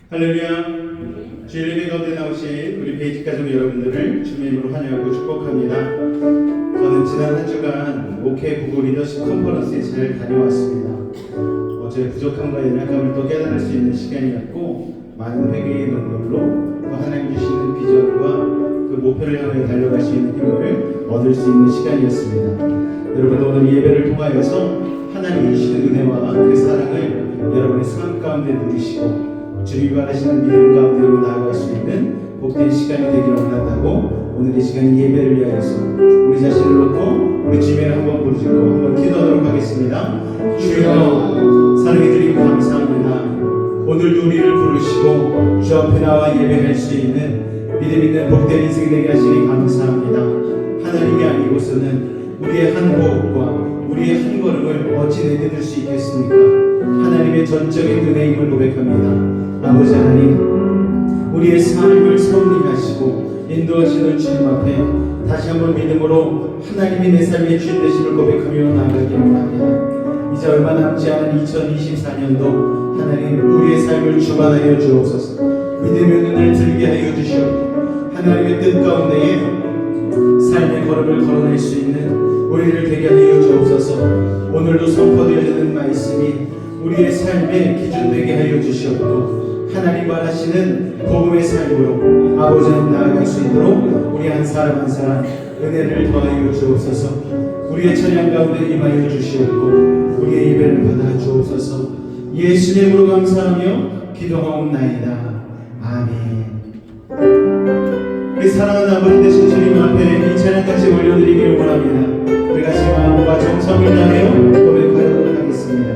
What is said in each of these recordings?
할렐루야. 주일 예배 가운데 나오신 우리 베이직 가족 여러분들을 주님의 이름으로 환영하고 축복합니다. 저는 지난 한 주간 목회 부부 리더십 컨퍼런스에 잘 다녀왔습니다. 저의 부족함과 연약함을 또 깨달을 수 있는 시간이었고, 많은 회개의 눈물로 또 하나님 주시는 비전과 그 목표를 향해 달려갈 수 있는 힘을 얻을 수 있는 시간이었습니다. 여러분, 오늘 예배를 통하여서 하나님이 주시는 은혜와 그 사랑을 여러분의 삶 가운데 누리시고 주님이 바라시는 믿음 가운데로 나아갈 수 있는 복된 시간이 되기를 원한다고, 오늘 이 시간 예배를 위하여서 우리 자신을 놓고 우리 주님을 한번 부르짖고 한번 기도하도록 하겠습니다. 주여, 사랑해 드리고 감사합니다. 오늘도 우리를 부르시고 주 앞에 나와 예배할 수 있는 믿음 있는 복된 인생이 되게 하시니 감사합니다. 하나님이 아니고서는 우리의 한 호흡과 우리의 한 걸음을 어찌 내딛을 수 있겠습니까? 하나님의 전적인 은혜임을 고백합니다. 아버지 하나님, 우리의 삶을 섭리하시고 인도하시는 주님 앞에 다시 한번 믿음으로 하나님이 내 삶의 주인 되심을 고백하며 나아가기를 원합니다. 이제 얼마 남지 않은 2024년도 하나님, 우리의 삶을 주관하여 주옵소서. 믿음의 눈을 들게 하여 주시옵고 하나님의 뜻 가운데에 삶의 걸음을 걸어낼 수 있는 우리를 되게 하여 주옵소서. 오늘도 선포되어지는 말씀이 우리의 삶의 기준 되게 하여 주시옵고 하나님 바라시는 복음의 삶으로 아버지 하나님 나아갈 수 있도록 우리 한 사람 한 사람 은혜를 더하여 주옵소서. 우리의 찬양 가운데 임하여 주시옵고 우리의 예배를 받아 주옵소서. 예수의 이름으로 감사하며 기도하옵나이다. 아멘. 우리 사랑하는 아버지 되신 주님 앞에 이 찬양 같이 올려드리기를 원합니다. 우리 같이 마음과 정성을 다하여 고백하도록 하겠습니다.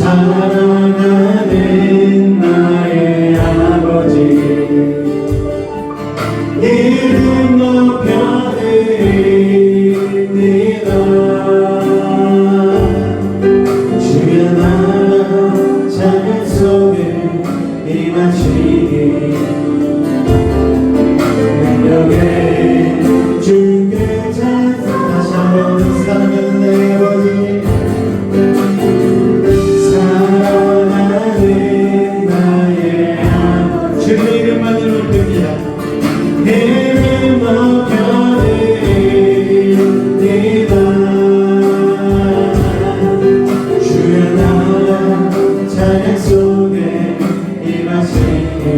사랑하는 나의 아버지, 이름 높여드립니다. 주의 나라 찬양 속에 임하시니 능력에 주께 찬송. 다시 한번 사랑하는 나의 아버지, 주님의 이름만을 높입니다. 이름 높여드립니다. 주의 나라 찬양 속에 임하시니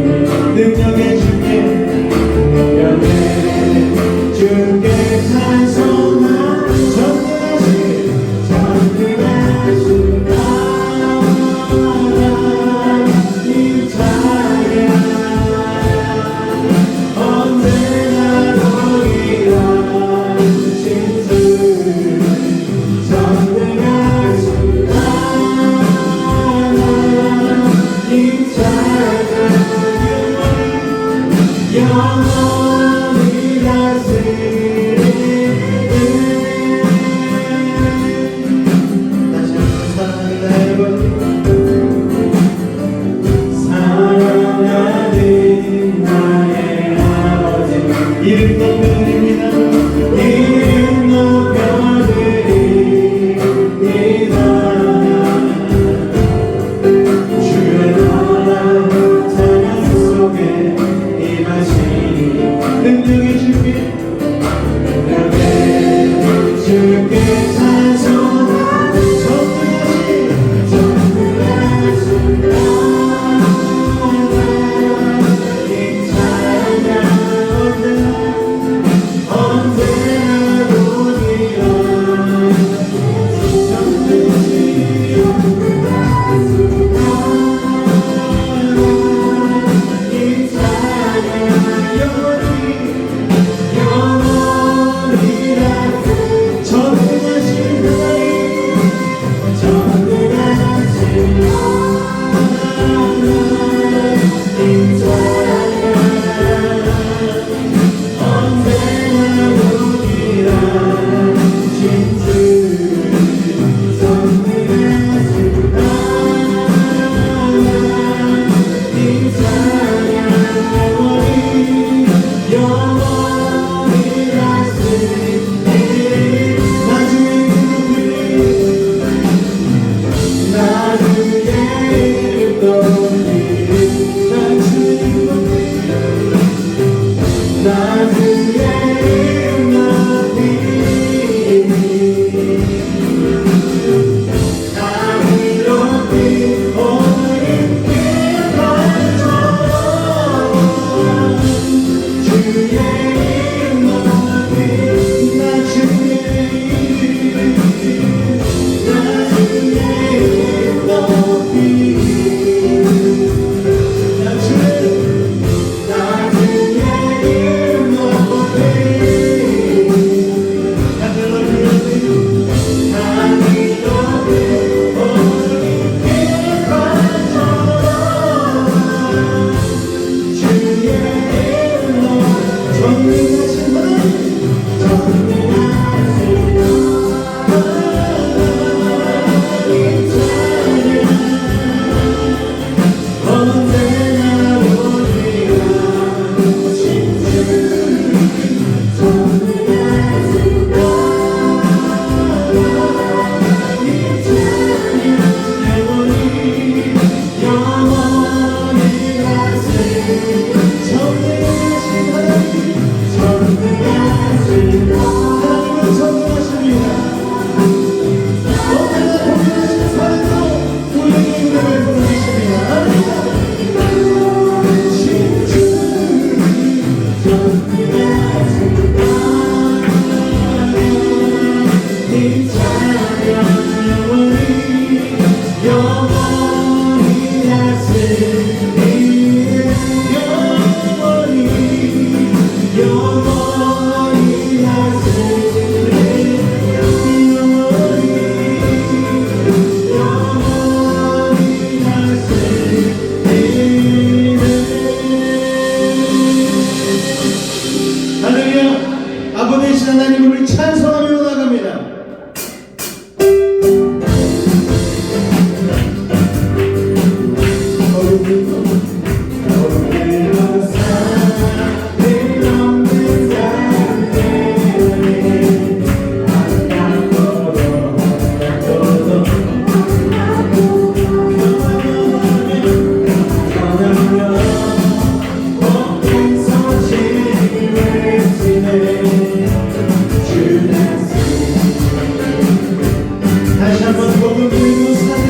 다시 한번 복음 들고 사는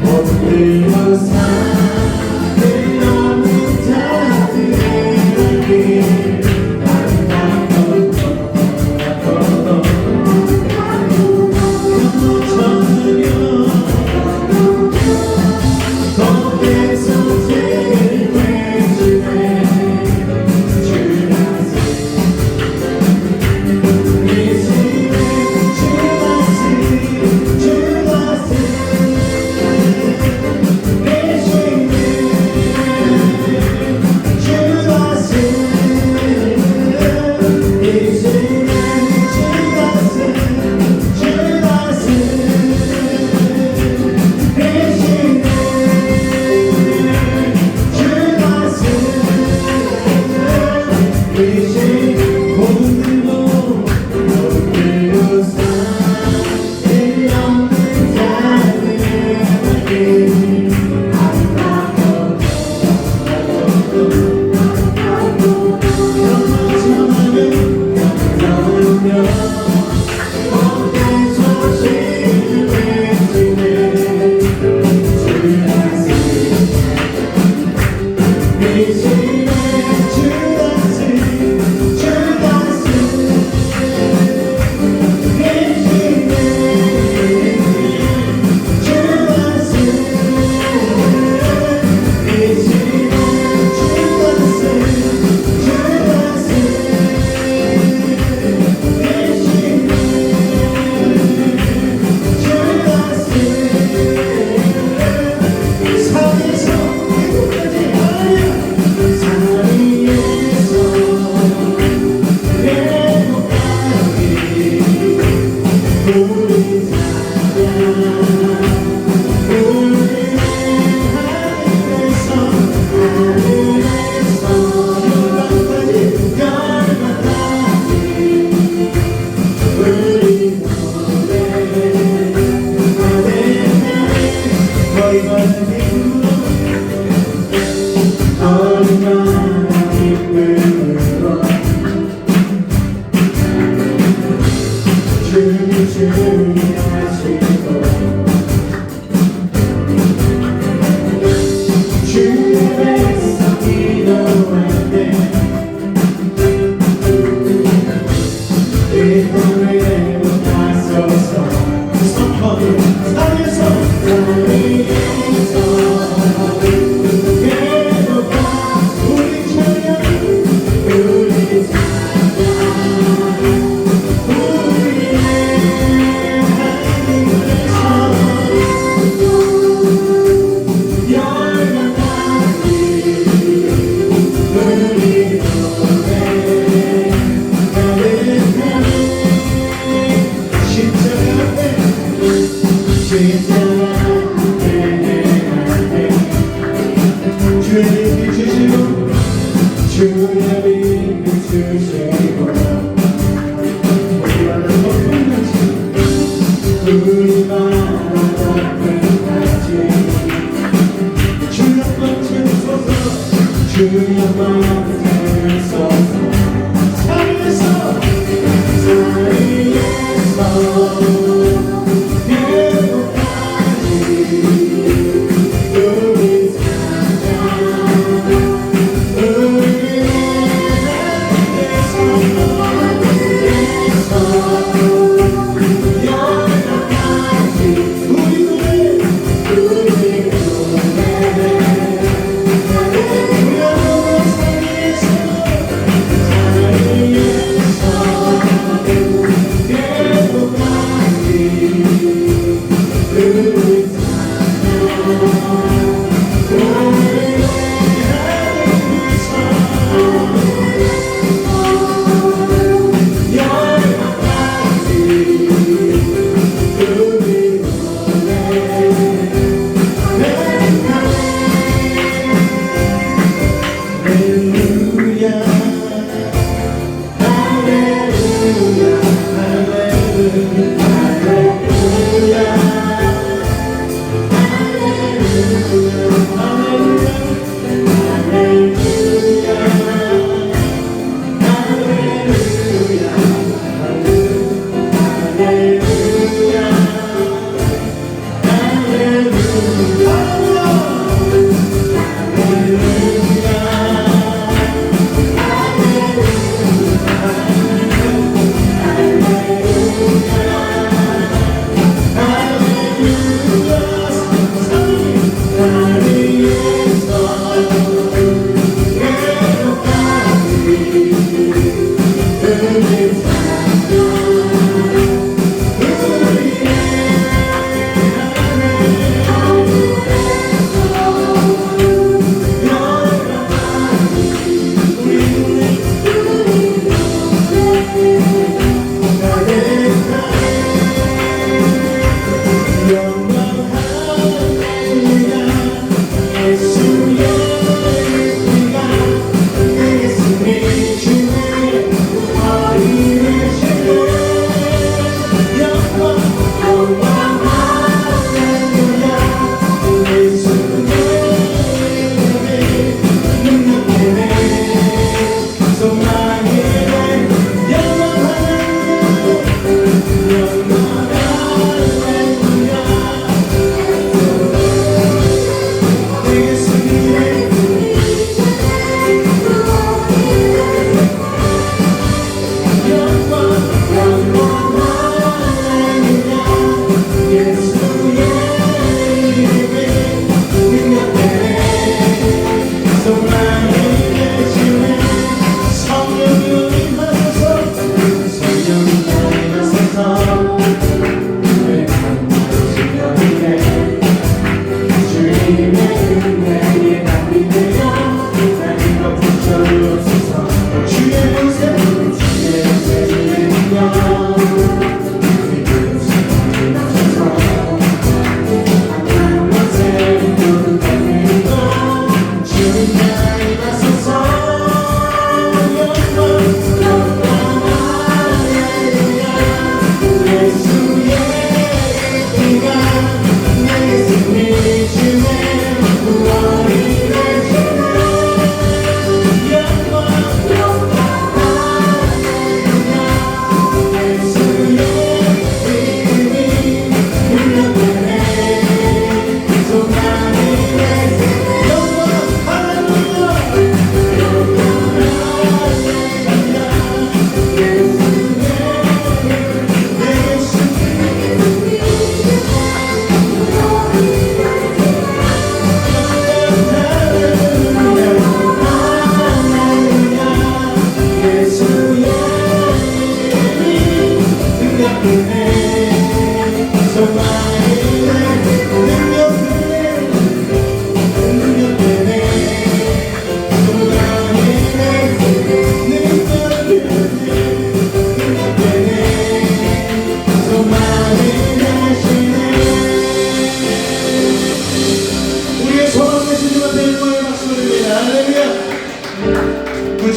복음 들고 사는 너무 다들에게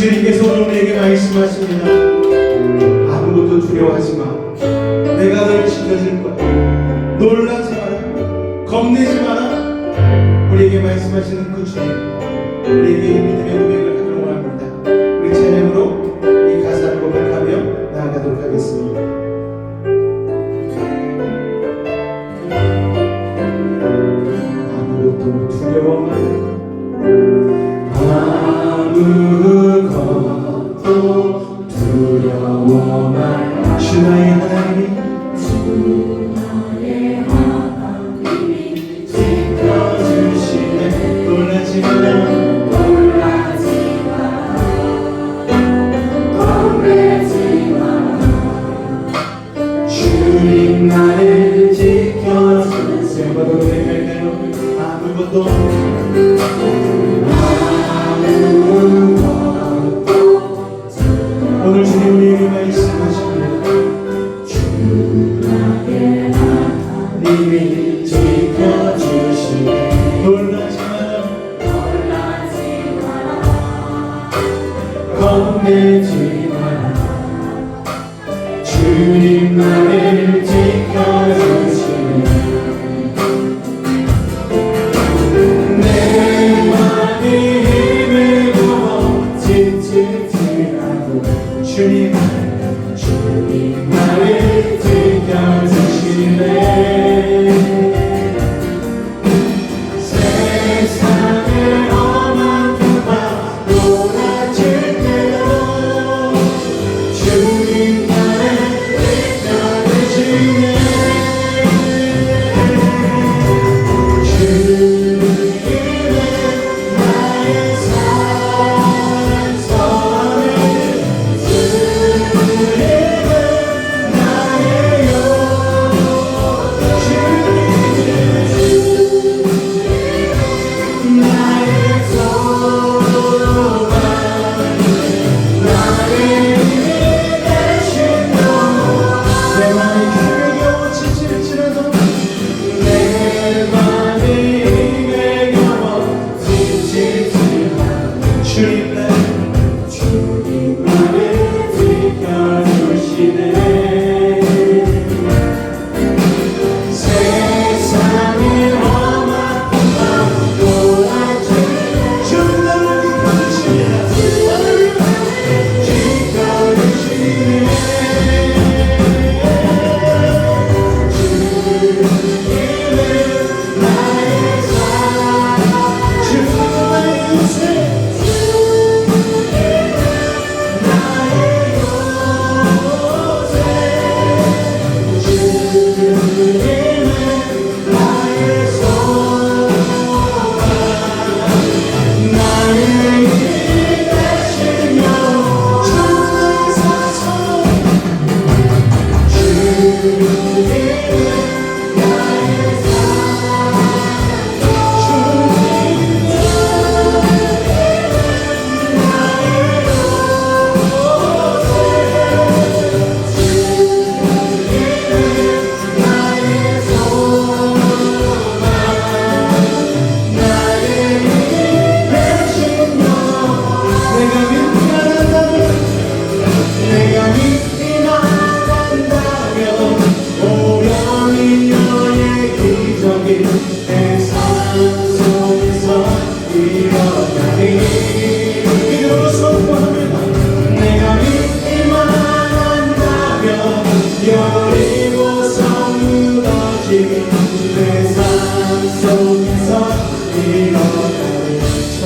주님께서 오늘 우리에게 말씀하십니다. 아무것도 두려워하지 마. 내가 널 지켜줄 거야. 놀라지 마라. 겁내지 마라. 우리에게 말씀하시는 그 주님, 우리에게 이 믿음의 고백을 하도록 원합니다. 우리 찬양으로 이 가사를 고백하며 나아가도록 하겠습니다. 아무것도 두려워 마라. 아무것도 두려워 마라. 주 나의 하나님이 지켜주시네. 놀라지 마라. 주님 나를 지켜주세요. 노래할까요? 아무것도 오늘 주님 우리에게 말씀하십니다. 주 나의 하나님이 지켜주시네. 놀라지 마라. 겁내지 마라. 주님 나를 지켜주시네. 내 맘이 힘을 부어 지칠지라도 주님 나를 지켜주시네. 세상의 험한 두파 놀라칠 때도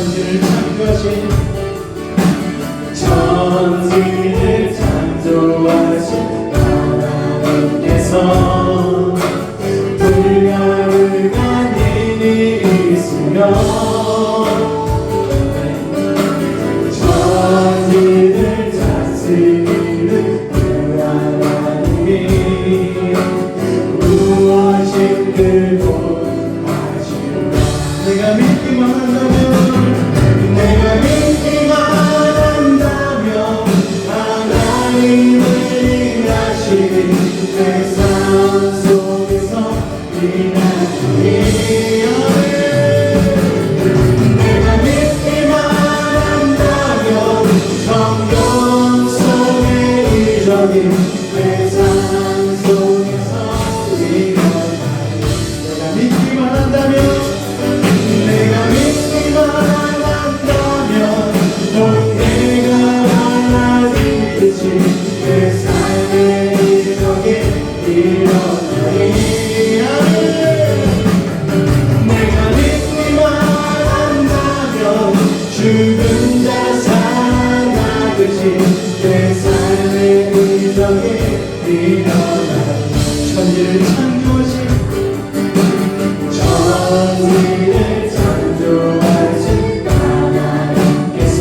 천지를 창조하신 천지를 창조하신 하나님께서 불가능한 일이 있으며 천지를 다스리는 그 하나님이 무엇인들 못하시나. 내가 믿기만 한다면 내가 믿기만 한다면 하나님을 일하시는 세상 속에서 일하시니. 내가 믿기만 한다면 성경 속의 이적인 세상 속에서 일어나니. 내가 믿기만 한다면 내가 믿기만 한다면 내가 달라지듯이 내 삶의 이적이 일어나니. 내가 믿기만 한다면 죽은 자 살아나듯이 내 삶의 이적이 일어나니. 천지를 창조하신 천지를 창조하신 하나님께서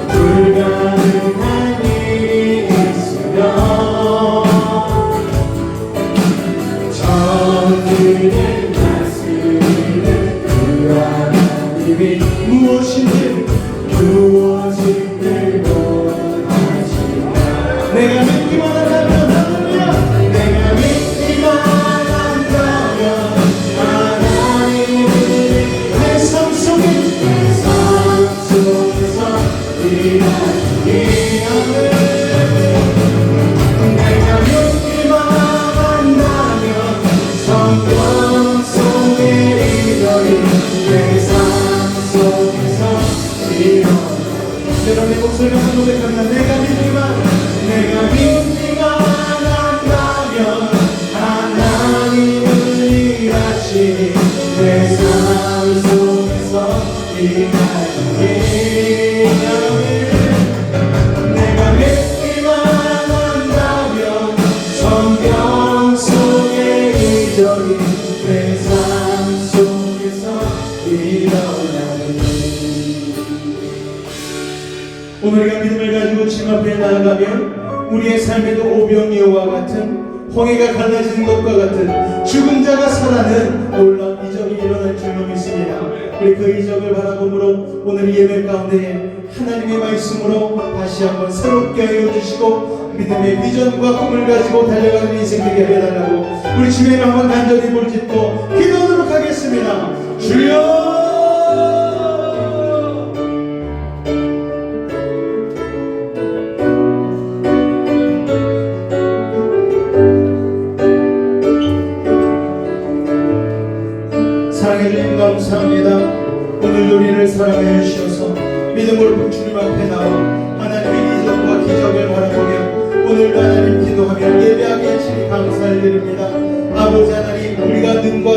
불가능한 일이 있으며 천지를 다스리는 그 하나님이 무엇인지 못하시나. 내가 믿기만 한다면 할렐루야. 내가 믿기만 한다면 하나님을 내 삶 속에서 일하시니. 내가 믿기만 한다면 성경 속의 이적이 내 삶 속에서 일어나니. 여러분의 목소리를 한번 고백합니다. 내가 믿기만 한다면 하나님을 일하시니 내 삶 속에서 일하시니. 내가 믿기만 한다면 성경 속의 이적이 내 삶 속에서 일어나니. 오늘 우리가 믿음을 가지고 주님 앞에 나아가면 우리의 삶에도 오병이어와 같은 홍해가 갈라지는 것과 같은 죽은 자가 살아나는 놀라운 이적이 일어날 줄로 믿습니다. 우리 그 이적을 바라보므로 오늘 예배 가운데 하나님의 말씀으로 다시 한번 새롭게 하여 주시고 믿음의 비전과 꿈을 가지고 달려가는 인생 되게 해달라고 우리 주님의 한번 간절히 부르짖고 기도하도록 하겠습니다. 주여 사랑해 주님 감사합니다. 오늘도 우리를 사랑해 주셔서 믿음으로 주님 앞에 나와 하나님의 이적과 기적을 바라보며 오늘도 하나님 기도하며 예배하게 주님 감사를 드립니다. 아버지 하나님 우리가 능과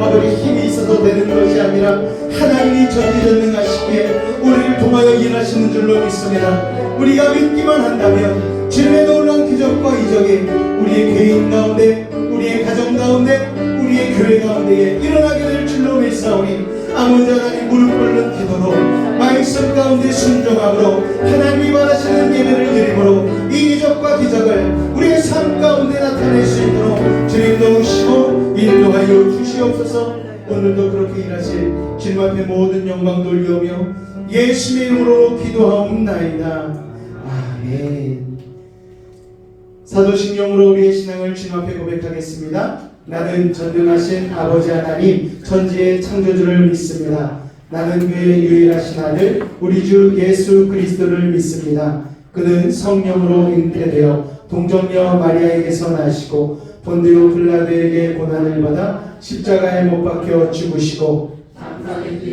아버지 힘이 있어서 되는 것이 아니라 하나님이 전지전능하시기에 우리를 통하여 일하시는 줄로 믿습니다. 우리가 믿기만 한다면 주님의 놀라운 기적과 이적이 우리의 개인 가운데 우리의 가정 가운데 우리의 교회 가운데에 일어나게 될 줄로 믿사오니 아버지 하나님 무릎 꿇는 기도로 말씀 가운데 순종함으로 하나님이 원하시는 예배를 드림으로 이 기적과 기적을 우리의 삶 가운데 나타낼 수 있도록 주님 도우시고 인도하여 주시옵소서. 오늘도 그렇게 일하실 주님 앞에 모든 영광 돌려오며 예수의 이름으로 기도하옵나이다. 아멘. 사도신경으로 우리의 신앙을 주님 앞에 고백하겠습니다. 나는 전능하신 아버지 하나님 천지의 창조주를 믿습니다. 나는 그의 유일하신 아들 우리 주 예수 그리스도를 믿습니다. 그는 성령으로 잉태되어 동정녀 마리아에게서 나시고 본디오 빌라도에게 고난을 받아 십자가에 못 박혀 죽으시고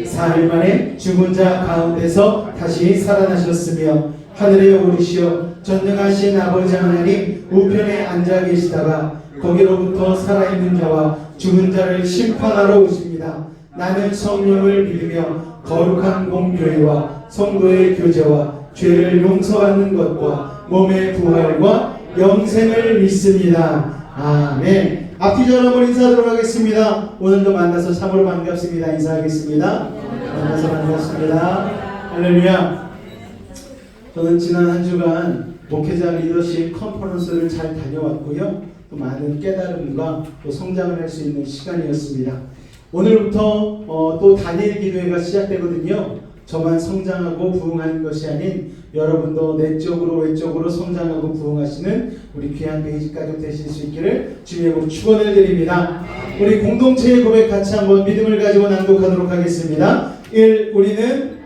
사흘 만에 죽은 자 가운데서 다시 살아나셨으며 하늘에 오르시어 전능하신 아버지 하나님 우편에 앉아 계시다가 거기로부터 살아있는 자와 죽은 자를 심판하러 오십니다. 나는 성령을 믿으며 거룩한 공교회와 성도의 교제와 죄를 용서받는 것과 몸의 부활과 영생을 믿습니다. 아멘. 앞뒤절 한번 인사하도록 하겠습니다. 오늘도 만나서 참으로 반갑습니다. 인사하겠습니다. 만나서 반갑습니다. 할렐루야. 저는 지난 한 주간 목회자 리더십 컨퍼런스를 잘 다녀왔고요. 또 많은 깨달음과 또 성장을 할 수 있는 시간이었습니다. 오늘부터 또 다니엘 기도회가 시작되거든요. 저만 성장하고 부흥하는 것이 아닌 여러분도 내적으로 외적으로 성장하고 부흥하시는 우리 귀한 베이직 가족 되실 수 있기를 주님의 이름으로 축원을 드립니다. 우리 공동체의 고백 같이 한번 믿음을 가지고 낭독하도록 하겠습니다. 1. 우리는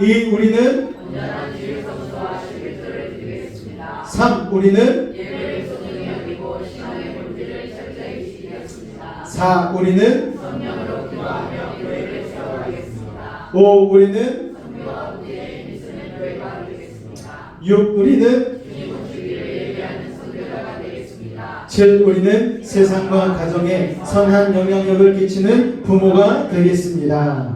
2. 우리는 3. 우리는 4. 우리는 5. 우리는 6. 우리는 7. 우리는 세상과 가정에 선한 영향력을 끼치는 부모가 되겠습니다.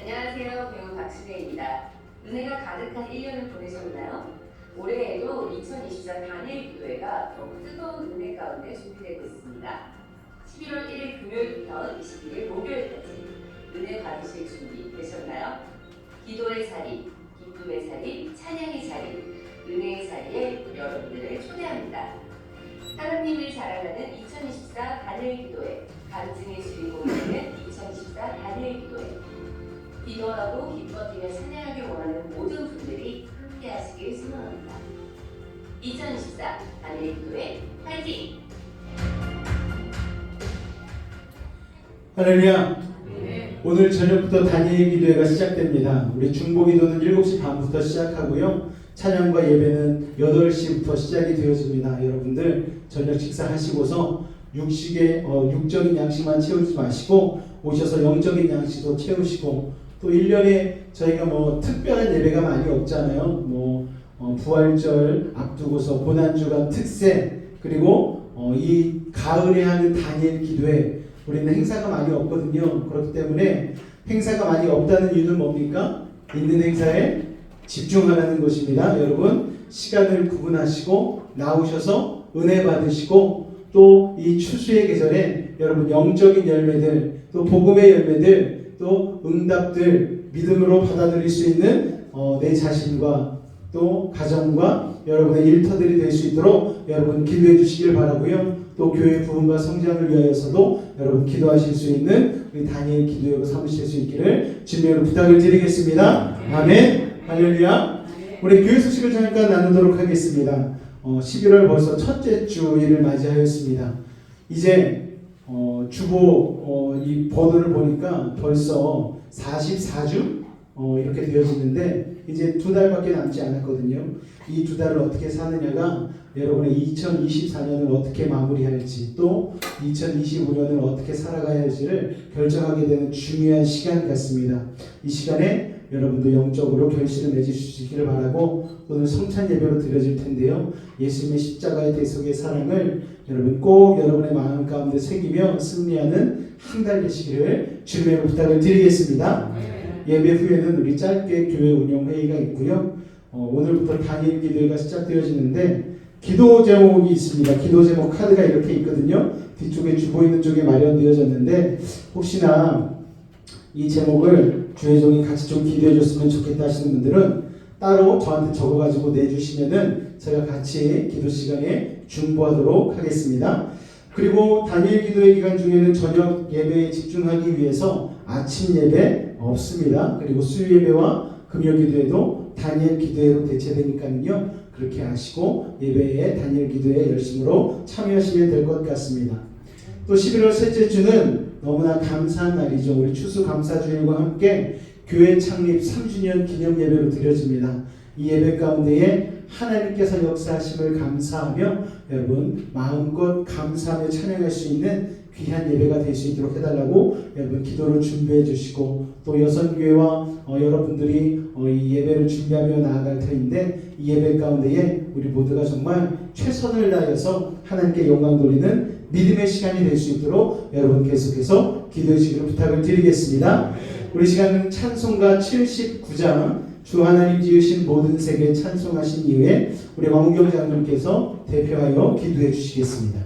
안녕하세요. 배우 박수배입니다. 은혜가 가득한 1년을 보내셨나요? 올해에도 2024 다니엘 기도회가 더욱 뜨거운 은혜 가운데 준비되고 있습니다. 11월 1일 금요일부터 21일 목요일까지 은혜 받으실 준비 되셨나요? 기도의 자리, 기쁨의 자리, 찬양의 자리, 은혜의 자리에 여러분들을 초대합니다. 하나님을 자랑하는 2024 다니엘 기도회, 간증의 주인공이 되는 2024 다니엘 기도회, 기도하고 기뻐하며 찬양하길 원하는 모든 분들이 함께 하시길 소망합니다. 2024 다니엘 기도회 파이팅! 할렐루야. 오늘 저녁부터 다니엘 기도회가 시작됩니다. 우리 중보 기도는 7시 반부터 시작하고요. 찬양과 예배는 8시부터 시작이 되어집니다. 여러분들 저녁 식사하시고서 육적인 양식만 채우지 마시고 오셔서 영적인 양식도 채우시고 또 1년에 저희가 뭐 특별한 예배가 많이 없잖아요. 부활절 앞두고서 고난주간 특세 그리고 이 가을에 하는 다니엘 기도회 우리는 행사가 많이 없거든요. 그렇기 때문에 행사가 많이 없다는 이유는 뭡니까? 있는 행사에 집중하라는 것입니다. 여러분 시간을 구분하시고 나오셔서 은혜 받으시고 또 이 추수의 계절에 여러분 영적인 열매들 또 복음의 열매들 또 응답들 믿음으로 받아들일 수 있는 내 자신과 또 가정과 여러분의 일터들이 될 수 있도록 여러분 기도해 주시길 바라고요. 또 교회 부흥과 성장을 위하여서도 여러분 기도하실 수 있는 우리 다니엘 기도회로 삼으실 수 있기를 주님으로 부탁을 드리겠습니다. 아멘. 할렐루야. 우리 교회 소식을 잠깐 나누도록 하겠습니다. 11월 벌써 첫째 주일을 맞이하였습니다. 이제 주보 이 번호를 보니까 벌써 44주 이렇게 되어지는데 이제 2달밖에 남지 않았거든요. 이 2달을 어떻게 사느냐가 여러분의 2024년을 어떻게 마무리할지 또 2025년을 어떻게 살아가야 할지를 결정하게 되는 중요한 시간 같습니다. 이 시간에 여러분도 영적으로 결실을 맺으시기를 바라고 오늘 성찬 예배로 드려질 텐데요. 예수님의 십자가의 대속의 사랑을 여러분 꼭 여러분의 마음 가운데 새기며 승리하는 한 달 되시기를 주님의 부탁을 드리겠습니다. 예배 후에는 우리 짧게 교회 운영 회의가 있고요. 오늘부터 다니엘 기도회가 시작되어지는데 기도 제목이 있습니다. 기도 제목 카드가 이렇게 있거든요. 뒤쪽에 주보 있는 쪽에 마련되어졌는데 혹시나 이 제목을 주의 종이 같이 좀 기도해 줬으면 좋겠다 하시는 분들은 따로 저한테 적어가지고 내주시면은 제가 같이 기도 시간에 중보하도록 하겠습니다. 그리고 다니엘 기도회 기간 중에는 저녁 예배에 집중하기 위해서 아침 예배 없습니다. 그리고 수요 예배와 금요 기도회도 다니엘 기도회로 대체되니까요. 그렇게 하시고 예배에 다니엘 기도회에 열심으로 참여하시면 될 것 같습니다. 또 11월 셋째 주는 너무나 감사한 날이죠. 우리 추수감사주일과 함께 교회 창립 3주년 기념 예배로 드려집니다. 이 예배 가운데에 하나님께서 역사하심을 감사하며 여러분 마음껏 감사하며 찬양할 수 있는 귀한 예배가 될 수 있도록 해달라고 여러분 기도를 준비해 주시고 또 여선교회와 여러분들이 이 예배를 준비하며 나아갈 터인데 이 예배 가운데에 우리 모두가 정말 최선을 다해서 하나님께 영광 돌리는 믿음의 시간이 될 수 있도록 여러분 계속해서 기도해 주시기를 부탁을 드리겠습니다. 우리 시간은 찬송가 79장 주 하나님 지으신 모든 세계 찬송하신 이후에 우리 왕우경 장로님께서 대표하여 기도해 주시겠습니다.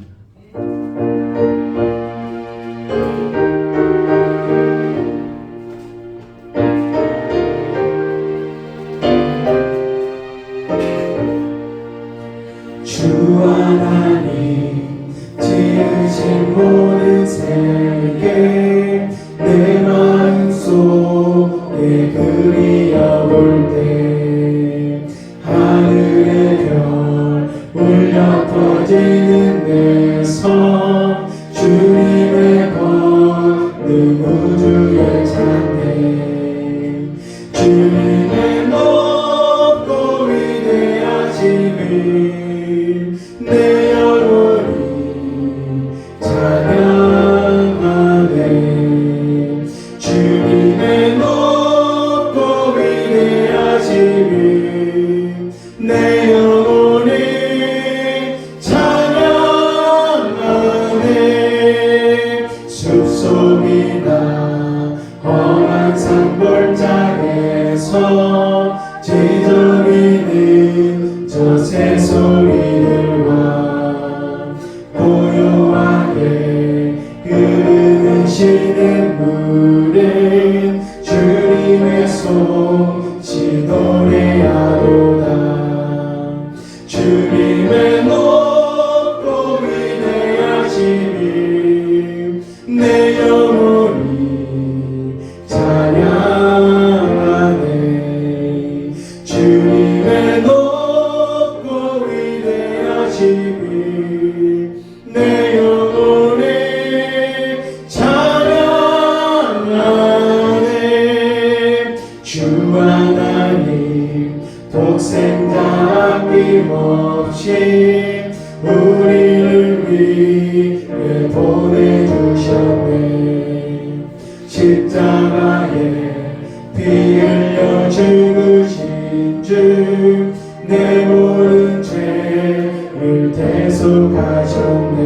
주 하나님 지으신 모든 세계 내 마음속에 그리워볼 때 하늘의 별 울려 퍼지는 데서 주님의 권능 우주에 찬네 주님의 높고 위대하심을 내 영혼이 찬양하네 주님의 높고 위대하심을 내 영혼이 찬양하네 숲속이나 험한 산골짜기에서 지저귀는 저 새소리들과 고요하게 흐르는 시냇물에 주님의 솜씨 노래하도다 주님의 높고 위대하심을 내 영혼이 찬양하네 주님의 높고 위대하심을 내 영혼이 찬양하네 주 하나님 독생자 아낌없이 우리를 위해 보내주셨네 십자가에 피 흘려 죽으신 주 내 모든 죄를 대속하셨네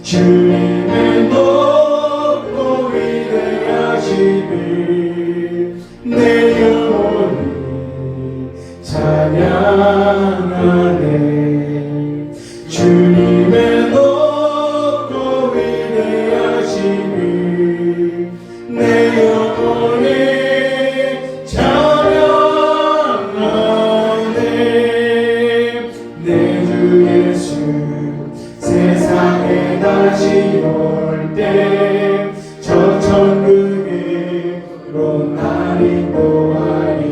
주님의 높고 위대하심을 내 영혼이 찬양하네 주님의 높고 위대하심을 내 영혼이 내 주 예수 세상에 다시 올 때 저 천국으로 날 인도하리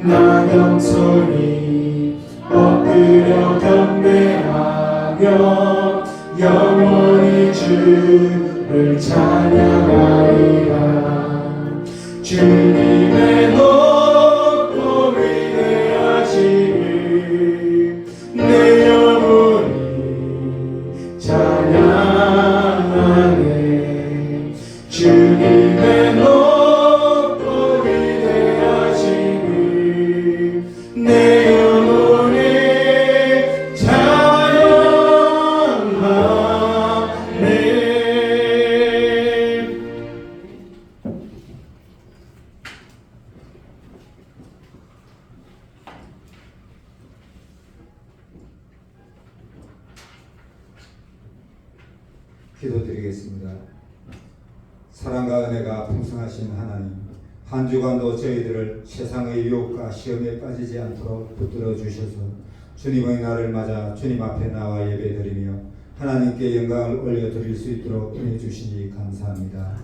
나 겸손히 엎드려 경배하며 영원히 주를 찬양하리라 주님의 높고 위대하심을 내 영혼이 찬양하네 주님의 높고 위대하심을 내 영혼이 찬양하네 기도드리겠습니다. 사랑과 은혜가 풍성하신 하나님, 한 주간도 저희들을 세상의 유혹과 시험에 빠지지 않도록 붙들어 주셔서 주님의 날을 맞아 주님 앞에 나와 예배드리며 하나님께 영광을 올려드릴 수 있도록 은혜 주시니 감사합니다.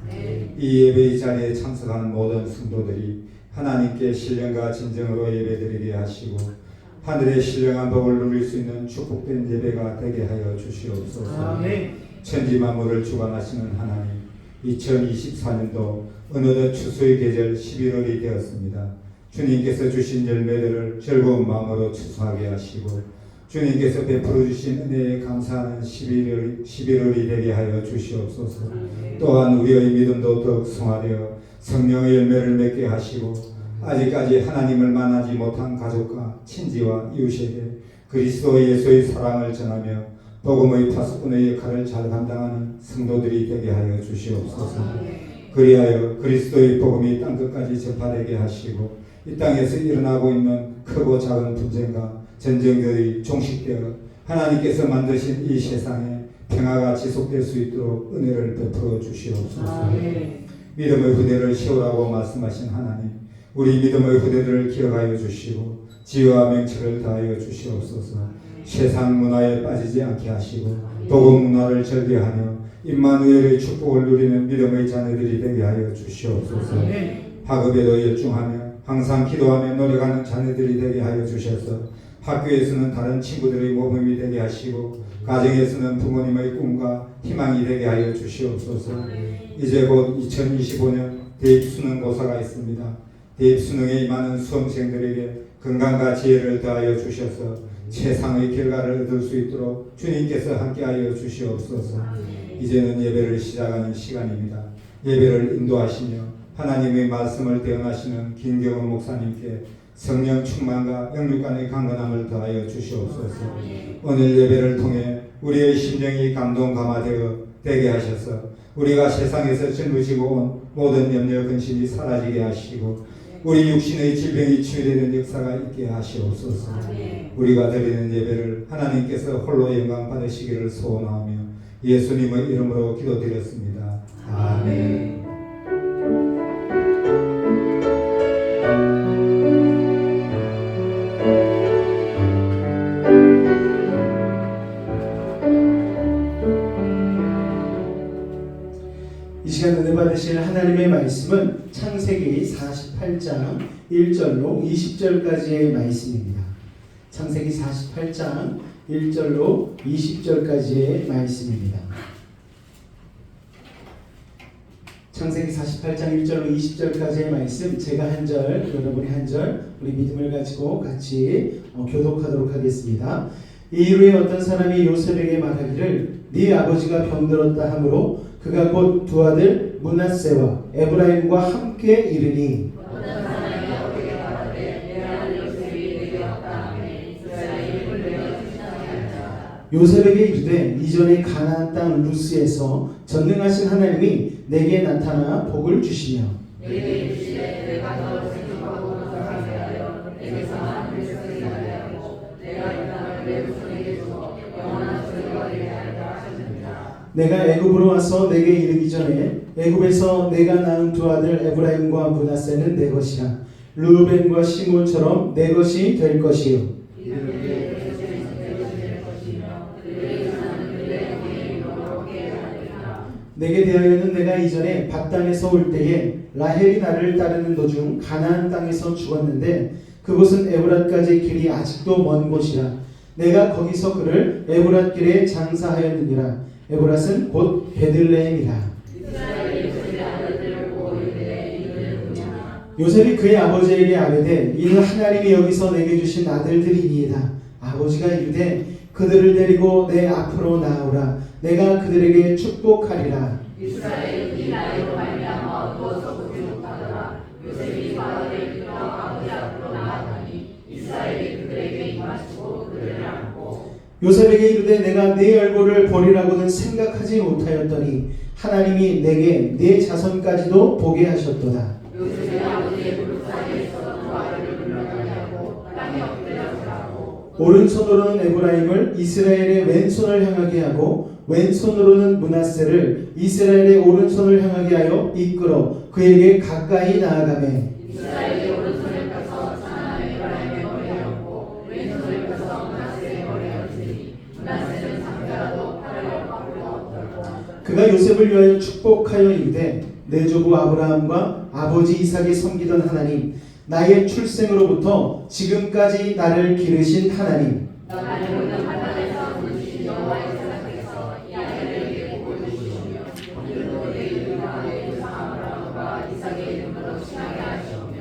이 예배의 자리에 참석하는 모든 성도들이 하나님께 신령과 진정으로 예배드리게 하시고 하늘의 신령한 복을 누릴 수 있는 축복된 예배가 되게 하여 주시옵소서. 아멘. 천지 만물을 주관하시는 하나님, 2024년도 어느덧 추수의 계절 11월이 되었습니다. 주님께서 주신 열매들을 즐거운 마음으로 추수하게 하시고 주님께서 베풀어 주신 은혜에 감사하는 11월이 되게 하여 주시옵소서. 또한 우리의 믿음도 더욱 성화되어 성령의 열매를 맺게 하시고 아직까지 하나님을 만나지 못한 가족과 친지와 이웃에게 그리스도 예수의 사랑을 전하며 복음의 파수꾼의 역할을 잘 감당하는 성도들이 되게 하여 주시옵소서. 그리하여 그리스도의 복음이 땅끝까지 전파되게 하시고 이 땅에서 일어나고 있는 크고 작은 분쟁과 전쟁들이 종식되어 하나님께서 만드신 이 세상에 평화가 지속될 수 있도록 은혜를 베풀어 주시옵소서. 믿음의 후대를 세우라고 말씀하신 하나님, 우리 믿음의 후대들을 기억하여 주시고 지혜와 명철을 다하여 주시옵소서. 세상 문화에 빠지지 않게 하시고 복음 문화를 절개하며 임마누엘의 축복을 누리는 믿음의 자녀들이 되게 하여 주시옵소서. 학업에도 열중하며 항상 기도하며 노력하는 자녀들이 되게 하여 주셔서 학교에서는 다른 친구들의 모범이 되게 하시고 가정에서는 부모님의 꿈과 희망이 되게 하여 주시옵소서. 이제 곧 2025년 대입 수능고사가 있습니다. 대입 수능에 임하는 수험생들에게 건강과 지혜를 더하여 주셔서 최상의 결과를 얻을 수 있도록 주님께서 함께하여 주시옵소서. 이제는 예배를 시작하는 시간입니다. 예배를 인도하시며 하나님의 말씀을 대언하시는 김경원 목사님께 성령 충만과 영육간의 강건함을 더하여 주시옵소서. 오늘 예배를 통해 우리의 심령이 감동 감화되어 되게 하셔서 우리가 세상에서 짊어지고 온 모든 염려 근심이 사라지게 하시고 우리 육신의 질병이 치유되는 역사가 있게 하시옵소서. 우리가 드리는 예배를 하나님께서 홀로 영광 받으시기를 소원하며 예수님의 이름으로 기도드렸습니다. 아멘. 이 시간 은혜 받으실 하나님의 말씀은 창세기 48장 1절로 20절까지의 말씀입니다. 창세기 48장 1절로 20절까지의 말씀입니다. 창세기 48장 1절로 20절까지의 말씀, 제가 한 절, 여러분이 한 절, 우리 믿음을 가지고 같이 교독하도록 하겠습니다. 이후에 어떤 사람이 요셉에게 말하기를 네 아버지가 병들었다 하므로 그가 곧 두 아들 므낫세와 에브라임과 함께 이르니 요셉에게 이르되 이전에 가나안 땅 루스에서 전능하신 하나님이 내게 나타나 복을 주시며 내가 애굽으로 와서 내게 이르기 전에 애굽에서 내가 낳은 두 아들 에브라임과 므낫세는 내 것이라 르우벤과 시몬처럼 내 것이 될 것이요 내게 대하여는 내가 이전에 밭땅에서 올 때에 라헬이 나를 따르는 도중 가나안 땅에서 죽었는데 그곳은 에브랏까지 길이 아직도 먼 곳이라 내가 거기서 그를 에브랏 길에 장사하였느니라. 에브랏은 곧 베들레헴이라. 요셉이 그의 아버지에게 아뢰되 이는 하나님이 여기서 내게 주신 아들들이니이다. 아버지가 이르되 그들을 데리고 내 앞으로 나오라. 내가 그들에게 축복하리라. 이스라엘이 나이로 말미암아 어두워서 보지 못하더라. 요셉이 바로의 이끌어 아버지 앞으로 나아가니 이스라엘이 그들에게 임하시고 그들을 안고 요셉에게 이르되 내가 네 얼굴을 보리라고는 생각하지 못하였더니 하나님이 내게 네 자손까지도 보게 하셨도다. 요셉의 아버지의 무릎 사이에서 두 아들을 불러나게 하고 땅에 엎드려 절하고 오른손으로는 에브라임을 이스라엘의 왼손을 향하게 하고 왼손으로는 므낫세를 이스라엘의 오른손을 향하게 하여 이끌어 그에게 가까이 나아가매 이스라엘이 오른손을 펴서 차나 에브라임의 머리에 얹고 왼손을 펴서 므낫세의 머리에 얹으니 므낫세는 상자라도 팔을 엎고 엎들고 그가 요셉을 위하여 축복하여 이르되 내 조부 아브라함과 아버지 이삭이 섬기던 하나님 나의 출생으로부터 지금까지 나를 기르신 하나님 나를 모든 환난에서 부르신 여호와의 사랑께서 이 아들에게 복을 주시며 이들로 내 이름과 내 조상 아브라함과 이삭의 이름으로 칭하게 하시오며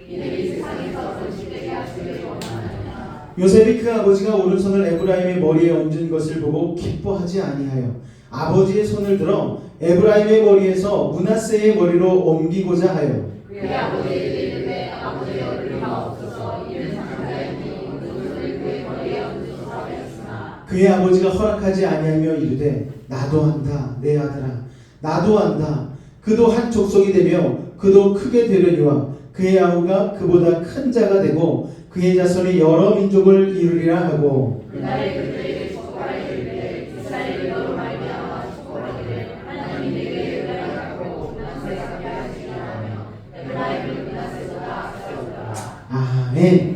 이들이 세상에서 손실되게 하시기를 원하나이다. 요셉이 그 아버지가 오른손을 에브라임의 머리에 얹은 것을 보고 기뻐하지 아니하여 아버지의 손을 들어 에브라임의 머리에서 므낫세의 머리로 옮기고자 하여 그의 아버지에게 이르되 아버지가 그의 아버지가 허락하지 아니하며 이르되 나도 한다 내 아들아 나도 한다. 그도 한 족속이 되며 그도 크게 되려니와 그의 아우가 그보다 큰 자가 되고 그의 자손이 여러 민족을 이루리라 하고 그날에 그들에게 축복하여 이르되 이스라엘이 너로 말미암아 축복하게 되 하나님이 내게 은혜를 갖고 낫세 잡게 하시리라 하며 에브라임을 낫세보다 앞세우더라. 아멘.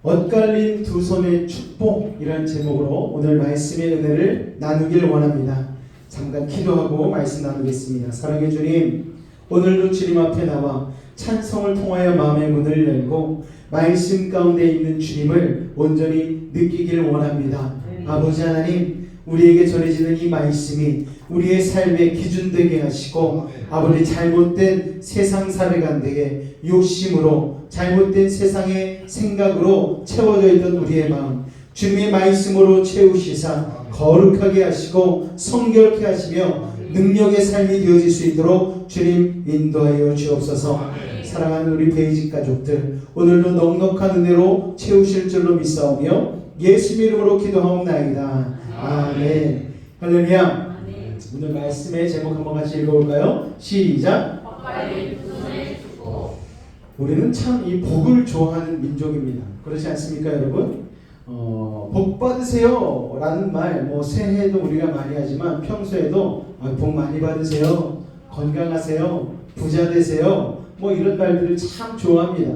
엇갈린 두 손의 축복이라는 제목으로 오늘 말씀의 은혜를 나누길 원합니다. 잠깐 기도하고 말씀 나누겠습니다. 사랑의 주님, 오늘도 주님 앞에 나와 찬송을 통하여 마음의 문을 열고 말씀 가운데 있는 주님을 온전히 느끼길 원합니다. 아버지 하나님, 우리에게 전해지는 이 말씀이 우리의 삶의 기준 되게 하시고 아버지 잘못된 세상 사례관대에 욕심으로 잘못된 세상의 생각으로 채워져 있던 우리의 마음 주님의 말씀으로 채우시사 거룩하게 하시고 성결케 하시며 능력의 삶이 되어질 수 있도록 주님 인도하여 주옵소서. 사랑하는 우리 베이직 가족들, 오늘도 넉넉한 은혜로 채우실 줄로 믿사오며 예수 이름으로 기도하옵나이다. 아멘. 할렐루야. 오늘 말씀의 제목 한번 같이 읽어볼까요? 시작. 우리는 참 이 복을 좋아하는 민족입니다. 그렇지 않습니까, 여러분? 복 받으세요 라는 말, 새해에도 우리가 많이 하지만 평소에도 복 많이 받으세요, 건강하세요, 부자 되세요, 이런 말들을 참 좋아합니다.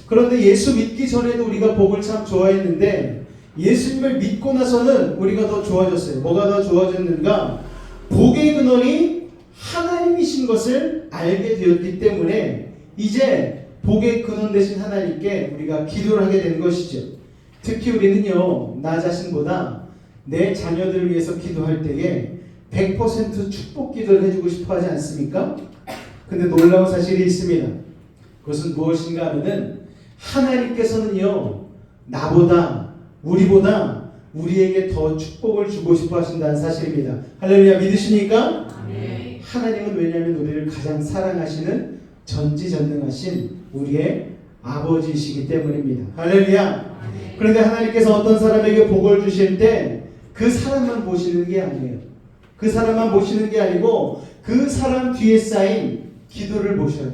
그런데 예수 믿기 전에도 우리가 복을 참 좋아했는데 예수님을 믿고 나서는 우리가 더 좋아졌어요. 뭐가 더 좋아졌는가? 복의 근원이 하나님이신 것을 알게 되었기 때문에 이제 복의 근원 되신 하나님께 우리가 기도를 하게 된 것이죠. 특히 우리는요, 나 자신보다 내 자녀들을 위해서 기도할 때에 100% 축복 기도를 해주고 싶어 하지 않습니까? 근데 놀라운 사실이 있습니다. 그것은 무엇인가 하면은 하나님께서는요, 나보다 우리보다 우리에게 더 축복을 주고 싶어 하신다는 사실입니다. 할렐루야, 믿으십니까? 네. 하나님은 왜냐하면 우리를 가장 사랑하시는 전지전능하신 우리의 아버지이시기 때문입니다. 할렐루야. 그런데 하나님께서 어떤 사람에게 복을 주실 때 그 사람만 보시는 게 아니에요. 그 사람만 보시는 게 아니고 그 사람 뒤에 쌓인 기도를 보셔요.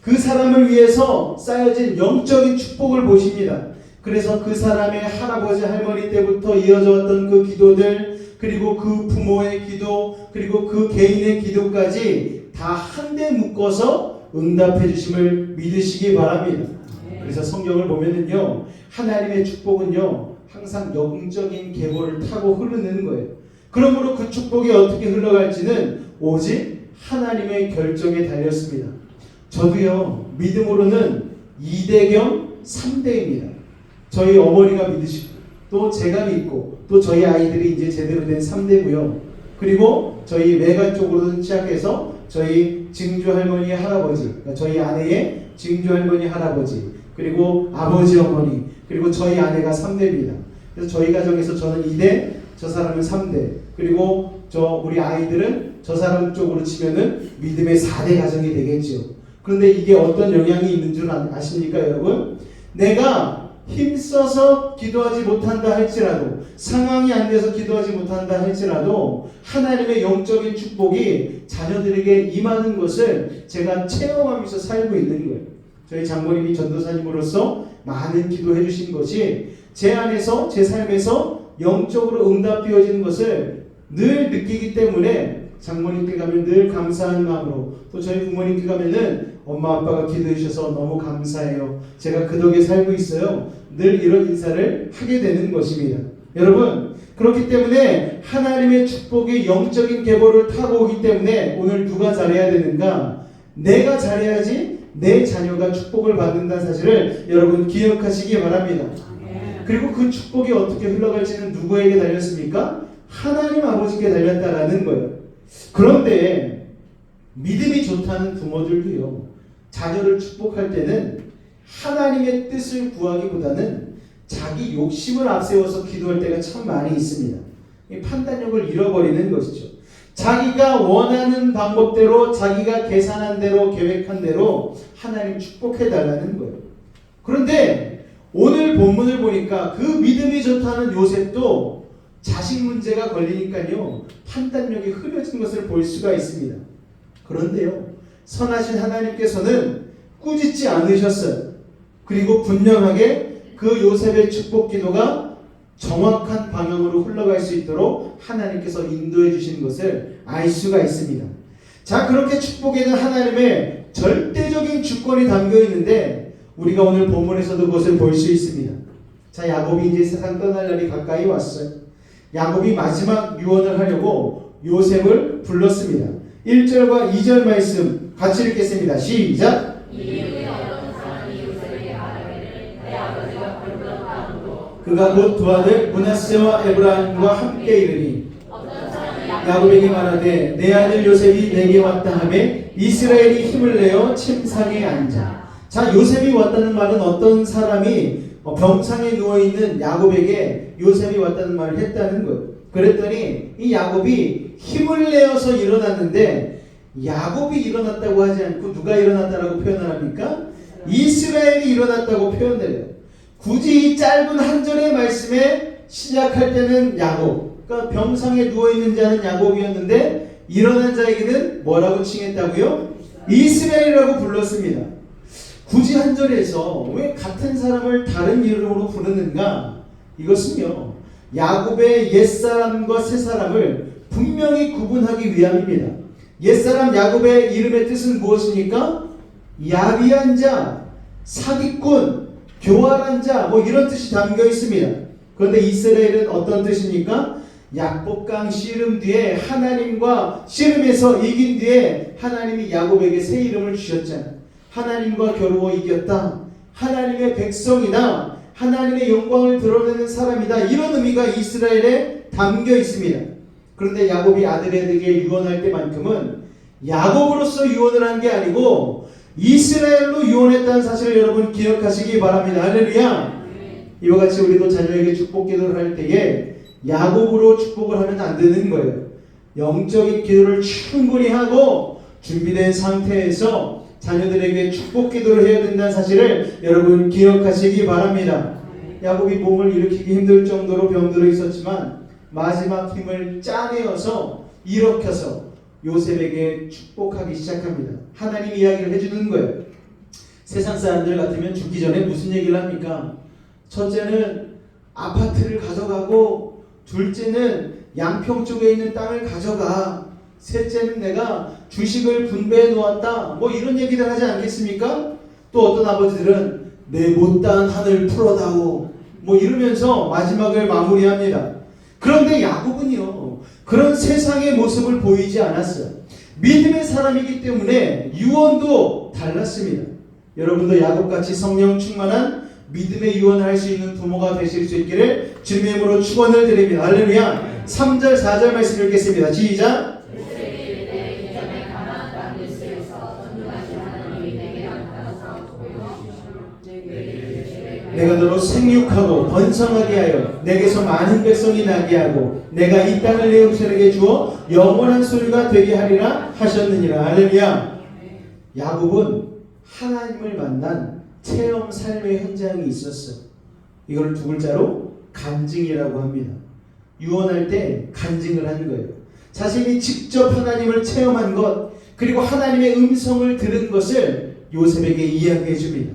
그 사람을 위해서 쌓여진 영적인 축복을 보십니다. 그래서 그 사람의 할아버지 할머니 때부터 이어져 왔던 그 기도들, 그리고 그 부모의 기도, 그리고 그 개인의 기도까지 다 한데 묶어서 응답해 주심을 믿으시기 바랍니다. 그래서 성경을 보면은요, 하나님의 축복은요 항상 영적인 계보를 타고 흐르는 거예요. 그러므로 그 축복이 어떻게 흘러갈지는 오직 하나님의 결정에 달렸습니다. 저도요, 믿음으로는 2대 겸 3대입니다. 저희 어머니가 믿으시고 또 제가 믿고 또 저희 아이들이 이제 제대로 된 3대고요. 그리고 저희 외가 쪽으로는 시작해서 저희 증조 할머니 할아버지, 그러니까 저희 아내의 증조 할머니 할아버지, 그리고 아버지 어머니, 그리고 저희 아내가 3대입니다. 그래서 저희 가정에서 저는 2대, 저 사람은 3대, 그리고 우리 아이들은 저 사람 쪽으로 치면은 믿음의 4대 가정이 되겠죠. 그런데 이게 어떤 영향이 있는 줄 아십니까, 여러분? 내가 힘써서 기도하지 못한다 할지라도, 상황이 안 돼서 기도하지 못한다 할지라도 하나님의 영적인 축복이 자녀들에게 임하는 것을 제가 체험하면서 살고 있는 거예요. 저희 장모님이 전도사님으로서 많은 기도해 주신 것이 제 안에서, 제 삶에서 영적으로 응답되어지는 것을 늘 느끼기 때문에 장모님께 가면 늘 감사한 마음으로, 또 저희 부모님께 가면은 엄마 아빠가 기도해 주셔서 너무 감사해요, 제가 그 덕에 살고 있어요, 늘 이런 인사를 하게 되는 것입니다. 여러분, 그렇기 때문에 하나님의 축복이 영적인 계보를 타고 오기 때문에 오늘 누가 잘해야 되는가? 내가 잘해야지 내 자녀가 축복을 받는다는 사실을 여러분 기억하시기 바랍니다. 그리고 그 축복이 어떻게 흘러갈지는 누구에게 달렸습니까? 하나님 아버지께 달렸다라는 거예요. 그런데 믿음이 좋다는 부모들도요, 자녀를 축복할 때는 하나님의 뜻을 구하기보다는 자기 욕심을 앞세워서 기도할 때가 참 많이 있습니다. 이 판단력을 잃어버리는 것이죠. 자기가 원하는 방법대로, 자기가 계산한 대로, 계획한 대로 하나님 축복해달라는 거예요. 그런데 오늘 본문을 보니까 그 믿음이 좋다는 요셉도 자식 문제가 걸리니까요, 판단력이 흐려진 것을 볼 수가 있습니다. 그런데요, 선하신 하나님께서는 꾸짖지 않으셨어요. 그리고 분명하게 그 요셉의 축복 기도가 정확한 방향으로 흘러갈 수 있도록 하나님께서 인도해 주신 것을 알 수가 있습니다. 자, 그렇게 축복에는 하나님의 절대적인 주권이 담겨 있는데 우리가 오늘 본문에서도 그것을 볼 수 있습니다. 자, 야곱이 이제 세상 떠날 날이 가까이 왔어요. 야곱이 마지막 유언을 하려고 요셉을 불렀습니다. 1절과 2절 말씀 같이 읽겠습니다. 시작. 그가 곧 두 아들 므낫세와 에브라임과 함께 이르니 야곱에게 말하되 내 아들 요셉이 내게 왔다 하매 이스라엘이 힘을 내어 침상에 앉아. 자, 요셉이 왔다는 말은 어떤 사람이 병상에 누워있는 야곱에게 요셉이 왔다는 말을 했다는 거예요. 그랬더니 이 야곱이 힘을 내어서 일어났는데, 야곱이 일어났다고 하지 않고 누가 일어났다라고 표현을 합니까? 이스라엘이 일어났다고 표현을 해요. 굳이 이 짧은 한 절의 말씀에 시작할 때는 야곱, 그러니까 병상에 누워있는 자는 야곱이었는데 일어난 자에게는 뭐라고 칭했다고요? 이스라엘이라고 불렀습니다. 굳이 한 절에서 왜 같은 사람을 다른 이름으로 부르는가? 이것은요, 야곱의 옛사람과 새사람을 분명히 구분하기 위함입니다. 옛사람 야곱의 이름의 뜻은 무엇입니까? 야비한 자, 사기꾼, 교활한 자, 뭐 이런 뜻이 담겨 있습니다. 그런데 이스라엘은 어떤 뜻입니까? 약복강 씨름 뒤에 하나님과 씨름에서 이긴 뒤에 하나님이 야곱에게 새 이름을 주셨잖아요. 하나님과 겨루어 이겼다, 하나님의 백성이다, 하나님의 영광을 드러내는 사람이다, 이런 의미가 이스라엘에 담겨 있습니다. 그런데 야곱이 아들에게 유언할 때만큼은 야곱으로서 유언을 한 게 아니고 이스라엘로 유언했다는 사실을 여러분 기억하시기 바랍니다. 할렐루야. 이와 같이 우리도 자녀에게 축복 기도를 할 때에 야곱으로 축복을 하면 안 되는 거예요. 영적인 기도를 충분히 하고 준비된 상태에서 자녀들에게 축복 기도를 해야 된다는 사실을 여러분 기억하시기 바랍니다. 야곱이 몸을 일으키기 힘들 정도로 병들어 있었지만 마지막 힘을 짜내어서 일으켜서 요셉에게 축복하기 시작합니다. 하나님 이야기를 해주는 거예요. 세상 사람들 같으면 죽기 전에 무슨 얘기를 합니까? 첫째는 아파트를 가져가고, 둘째는 양평 쪽에 있는 땅을 가져가, 셋째는 내가 주식을 분배해 놓았다, 뭐 이런 얘기를 하지 않겠습니까? 또 어떤 아버지들은 내 못다한 하늘 풀어다오, 뭐 이러면서 마지막을 마무리합니다. 그런데 야곱은요, 그런 세상의 모습을 보이지 않았어요. 믿음의 사람이기 때문에 유언도 달랐습니다. 여러분도 야곱같이 성령 충만한 믿음의 유언을 할 수 있는 부모가 되실 수 있기를 주님의 이름으로 축원을 드립니다. 할렐루야. 3절 4절 말씀 읽겠습니다. 시작. 내가 너로 생육하고 번성하게 하여 내게서 많은 백성이 나게 하고 내가 이 땅을 내 후손에게 주어 영원한 소유가 되게 하리라 하셨느니라. 할렐루야. 야곱은 하나님을 만난 체험 삶의 현장이 있었어요. 이걸 두 글자로 간증이라고 합니다. 유언할 때 간증을 한 거예요. 자신이 직접 하나님을 체험한 것, 그리고 하나님의 음성을 들은 것을 요셉에게 이야기해 줍니다.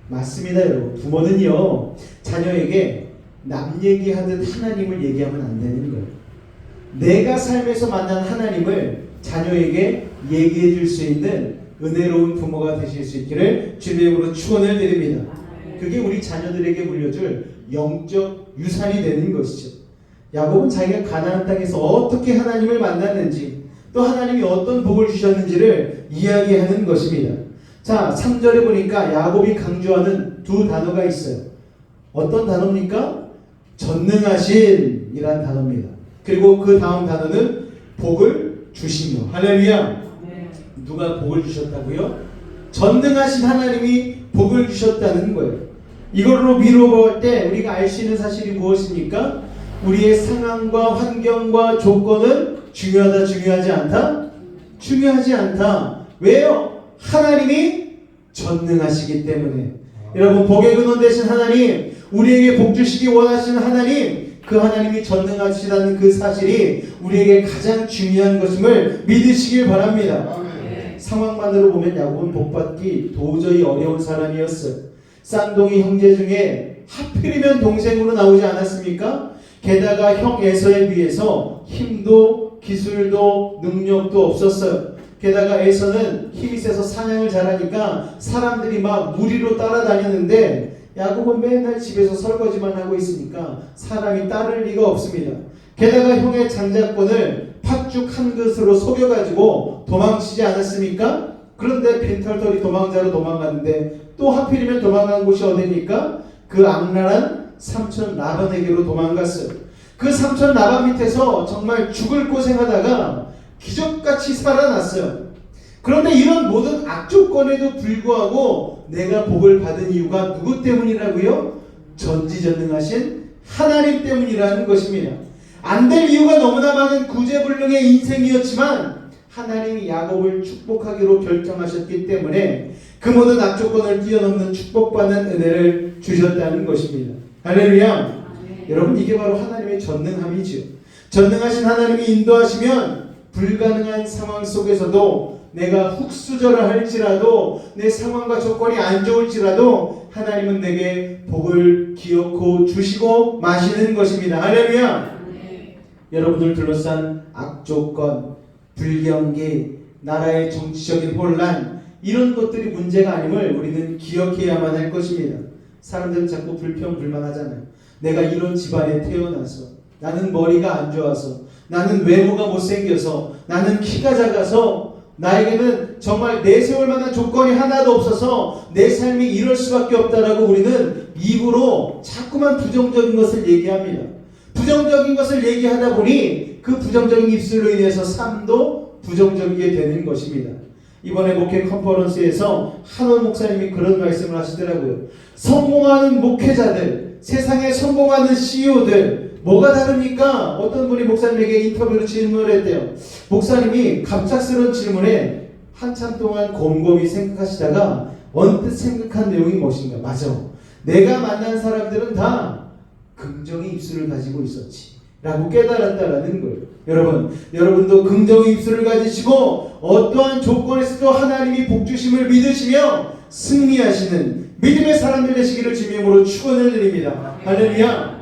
맞습니다, 여러분. 부모는요, 자녀에게 남 얘기하듯 하나님을 얘기하면 안 되는 거예요. 내가 삶에서 만난 하나님을 자녀에게 얘기해 줄 수 있는 은혜로운 부모가 되실 수 있기를 주님의 이름으로 축원을 드립니다. 그게 우리 자녀들에게 물려줄 영적 유산이 되는 것이죠. 야곱은 자기가 가나안 땅에서 어떻게 하나님을 만났는지, 또 하나님이 어떤 복을 주셨는지를 이야기하는 것입니다. 자, 3절에 보니까 야곱이 강조하는 두 단어가 있어요. 어떤 단어입니까? 전능하신 이란 단어입니다. 그리고 그 다음 단어는 복을 주시며. 할렐루야. 누가 복을 주셨다고요? 전능하신 하나님이 복을 주셨다는 거예요. 이걸로 미루어 때 우리가 알 수 있는 사실이 무엇입니까? 우리의 상황과 환경과 조건은 중요하다, 중요하지 않다? 중요하지 않다. 왜요? 하나님이 전능하시기 때문에. 여러분, 복의 근원 되신 하나님, 우리에게 복 주시기 원하시는 하나님, 그 하나님이 전능하시다는 그 사실이 우리에게 가장 중요한 것임을 믿으시길 바랍니다. 상황만으로 보면 야곱은 복받기 도저히 어려운 사람이었어요. 쌍둥이 형제 중에 하필이면 동생으로 나오지 않았습니까? 게다가 형 에서에 비해서 힘도 기술도 능력도 없었어요. 게다가 에서는 힘이 세서 사냥을 잘하니까 사람들이 막 무리로 따라다녔는데 야곱은 맨날 집에서 설거지만 하고 있으니까 사람이 따를 리가 없습니다. 게다가 형의 장자권을 팥죽 한 그릇으로 속여가지고 도망치지 않았습니까? 그런데 빈털터리 도망자로 도망갔는데 또 하필이면 도망간 곳이 어디입니까? 그 악랄한 삼촌 라반에게로 도망갔어요. 그 삼촌 라반 밑에서 정말 죽을 고생하다가 기적같이 살아났어요. 그런데 이런 모든 악조건에도 불구하고 내가 복을 받은 이유가 누구 때문이라고요? 전지전능하신 하나님 때문이라는 것입니다. 안 될 이유가 너무나 많은 구제불능의 인생이었지만 하나님이 야곱을 축복하기로 결정하셨기 때문에 그 모든 악조건을 뛰어넘는 축복받는 은혜를 주셨다는 것입니다. 할렐루야. 여러분, 이게 바로 하나님의 전능함이죠. 전능하신 하나님이 인도하시면 불가능한 상황 속에서도 내가 훅수저를 할지라도 내 상황과 조건이 안 좋을지라도 하나님은 내게 복을 기어코 주시고 마시는 것입니다. 할렐루야. 여러분을 둘러싼 악조건, 불경기, 나라의 정치적인 혼란, 이런 것들이 문제가 아님을 우리는 기억해야만 할 것입니다. 사람들은 자꾸 불평불만하잖아요. 내가 이런 집안에 태어나서, 나는 머리가 안 좋아서, 나는 외모가 못생겨서, 나는 키가 작아서, 나에게는 정말 내세울 만한 조건이 하나도 없어서 내 삶이 이럴 수밖에 없다라고 우리는 입으로 자꾸만 부정적인 것을 얘기합니다. 부정적인 것을 얘기하다 보니 그 부정적인 입술로 인해서 삶도 부정적이게 되는 것입니다. 이번에 목회 컨퍼런스에서 한원 목사님이 그런 말씀을 하시더라고요. 성공하는 목회자들, 세상에 성공하는 CEO들 뭐가 다릅니까? 어떤 분이 목사님에게 인터뷰로 질문을 했대요. 목사님이 갑작스러운 질문에 한참 동안 곰곰이 생각하시다가 언뜻 생각한 내용이 무엇인가? 맞아. 내가 만난 사람들은 다 긍정의 입술을 가지고 있었지 라고 깨달았다라는 거예요. 여러분도 긍정의 입술을 가지시고 어떠한 조건에서도 하나님이 복주심을 믿으시며 승리하시는 믿음의 사람들 되시기를 주님으로 축원을 드립니다. 할렐루야.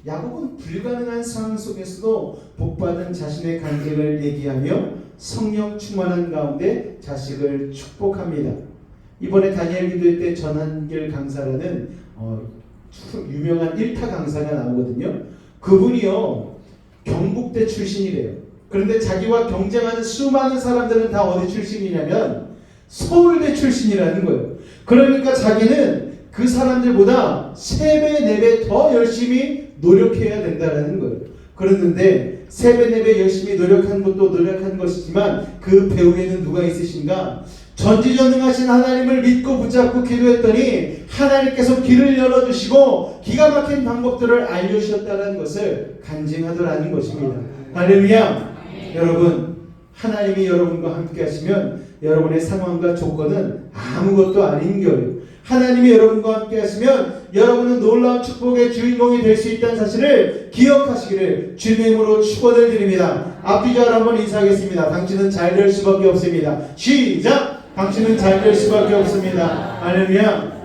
야곱은 불가능한 상황 속에서도 복받은 자신의 간증을 얘기하며 성령 충만한 가운데 자식을 축복합니다. 이번에 다니엘 기도회 때 전한길 강사라는 유명한 일타 강사가 나오거든요. 그분이요 경북대 출신이래요. 그런데 자기와 경쟁하는 수많은 사람들은 다 어디 출신이냐면 서울대 출신이라는 거예요. 그러니까 자기는 그 사람들보다 3배, 4배 더 열심히 노력해야 된다는 거예요. 그랬는데 3배, 4배 열심히 노력한 것도 노력한 것이지만 그 배후에는 누가 있으신가? 전지전능하신 하나님을 믿고 붙잡고 기도했더니 하나님께서 길을 열어주시고 기가 막힌 방법들을 알려주셨다는 것을 간증하더라는 것입니다. 할렐루야. 여러분, 하나님이 여러분과 함께 하시면 여러분의 상황과 조건은 아무것도 아닌 거예요. 하나님이 여러분과 함께 하시면 여러분은 놀라운 축복의 주인공이 될 수 있다는 사실을 기억하시기를 주님의 이름으로 축원을 드립니다. 앞뒤자로 한번 인사하겠습니다. 당신은 잘 될 수밖에 없습니다. 시작! 당신은 잘 될 수밖에 없습니다. 할렐루야.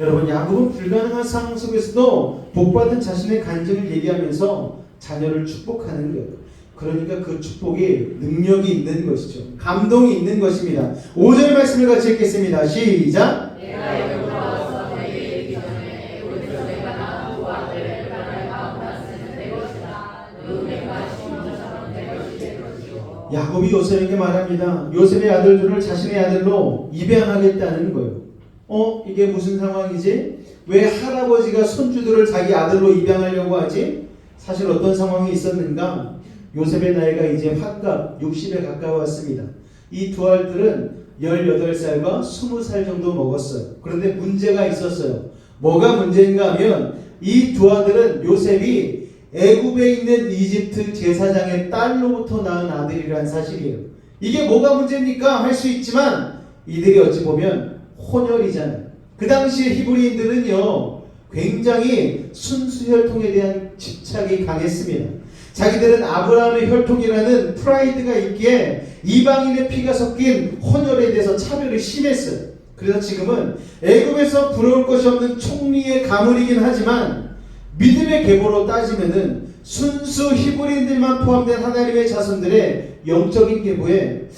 여러분, 야곱은 불가능한 상황 속에서도 복받은 자신의 간증을 얘기하면서 자녀를 축복하는 거예요. 그러니까 그 축복이 능력이 있는 것이죠. 감동이 있는 것입니다. 5절 말씀을 같이 읽겠습니다. 시작. 내가 여기 돌아와서 너희에게 이르기 전에 우리서 내가 낳은 두 아들을 나라의 가운데서는 내 것이다. 은혜가 심어처럼 내 것이 될 것이요. 야곱이 요셉에게 말합니다. 요셉의 아들들을 자신의 아들로 입양하겠다는 거예요. 이게 무슨 상황이지? 왜 할아버지가 손주들을 자기 아들로 입양하려고 하지? 사실 어떤 상황이 있었는가? 요셉의 나이가 이제 환갑 60에 가까웠습니다. 이 두 아들들은 18살과 20살 정도 먹었어요. 그런데 문제가 있었어요. 뭐가 문제인가 하면 이 두 아들은 요셉이 애굽에 있는 이집트 제사장의 딸로부터 낳은 아들이라는 사실이에요. 이게 뭐가 문제입니까? 할 수 있지만 이들이 어찌 보면 혼혈이잖아요. 그 당시에 히브리인들은요 굉장히 순수혈통에 대한 집착이 강했습니다. 자기들은 아브라함의 혈통이라는 프라이드가 있기에 이방인의 피가 섞인 혼혈에 대해서 차별이 심했어요. 그래서 지금은 애굽에서 부러울 것이 없는 총리의 가문이긴 하지만 믿음의 계보로 따지면은 순수 히브리인들만 포함된 하나님의 자손들의 영적인 계보에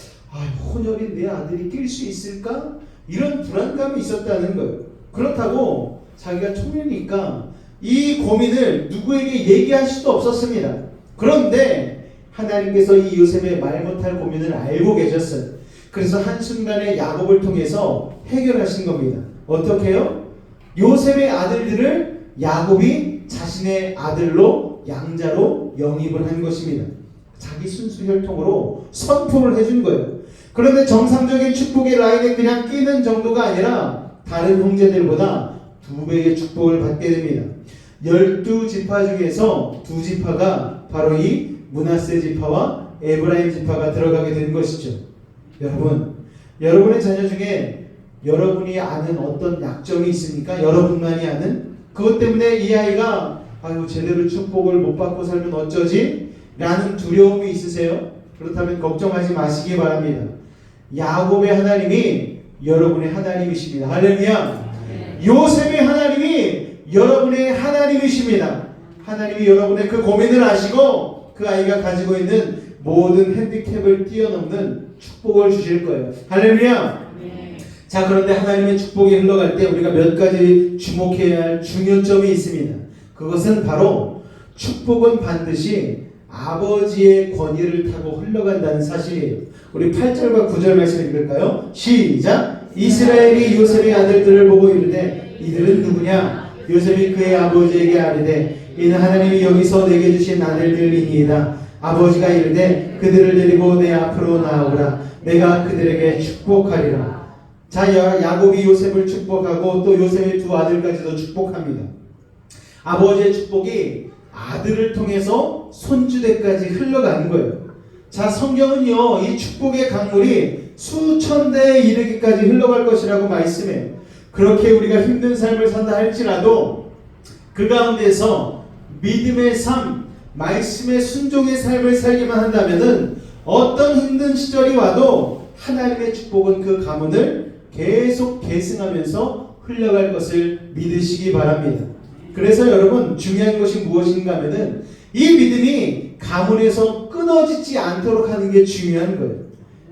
혼혈인 내 아들이 낄 수 있을까? 이런 불안감이 있었다는 거예요. 그렇다고 자기가 총리니까 이 고민을 누구에게 얘기할 수도 없었습니다. 그런데 하나님께서 이 요셉의 말 못할 고민을 알고 계셨어요. 그래서 한순간에 야곱을 통해서 해결하신 겁니다. 어떻게 해요? 요셉의 아들들을 야곱이 자신의 아들로 양자로 영입을 한 것입니다. 자기 순수 혈통으로 선포를 해준 거예요. 그런데 정상적인 축복의 라인에 그냥 끼는 정도가 아니라 다른 형제들보다 2배의 축복을 받게 됩니다. 12지파 중에서 2지파가 바로 이 므낫세 지파와 에브라임 지파가 들어가게 된 것이죠. 여러분의 자녀 중에 여러분이 아는 어떤 약점이 있습니까? 여러분만이 아는? 그것 때문에 이 아이가 제대로 축복을 못 받고 살면 어쩌지? 라는 두려움이 있으세요? 그렇다면 걱정하지 마시기 바랍니다. 야곱의 하나님이 여러분의 하나님이십니다. 할렐루야. 요셉의 하나님이 여러분의 하나님이십니다. 하나님이 여러분의 그 고민을 아시고 그 아이가 가지고 있는 모든 핸디캡을 뛰어넘는 축복을 주실 거예요. 할렐루야. 자, 그런데 하나님의 축복이 흘러갈 때 우리가 몇 가지 주목해야 할 중요점이 있습니다. 그것은 바로 축복은 반드시 아버지의 권위를 타고 흘러간다는 사실이에요. 우리 8절과 9절 말씀 읽을까요? 시작! 이스라엘이 요셉의 아들들을 보고 이르되 이들은 누구냐? 요셉이 그의 아버지에게 아뢰되 이는 하나님이 여기서 내게 주신 아들들이니이다. 아버지가 이르되 그들을 데리고 내 앞으로 나오라. 내가 그들에게 축복하리라. 자, 야곱이 요셉을 축복하고 또 요셉의 2 아들까지도 축복합니다. 아버지의 축복이 아들을 통해서 손주대까지 흘러가는 거예요. 자, 성경은요, 이 축복의 강물이 수천 대에 이르기까지 흘러갈 것이라고 말씀해요. 그렇게 우리가 힘든 삶을 산다 할지라도 그 가운데서 믿음의 삶, 말씀의 순종의 삶을 살기만 한다면은 어떤 힘든 시절이 와도 하나님의 축복은 그 가문을 계속 계승하면서 흘러갈 것을 믿으시기 바랍니다. 그래서 여러분, 중요한 것이 무엇인가 하면은 이 믿음이 가문에서 끊어지지 않도록 하는 게 중요한 거예요.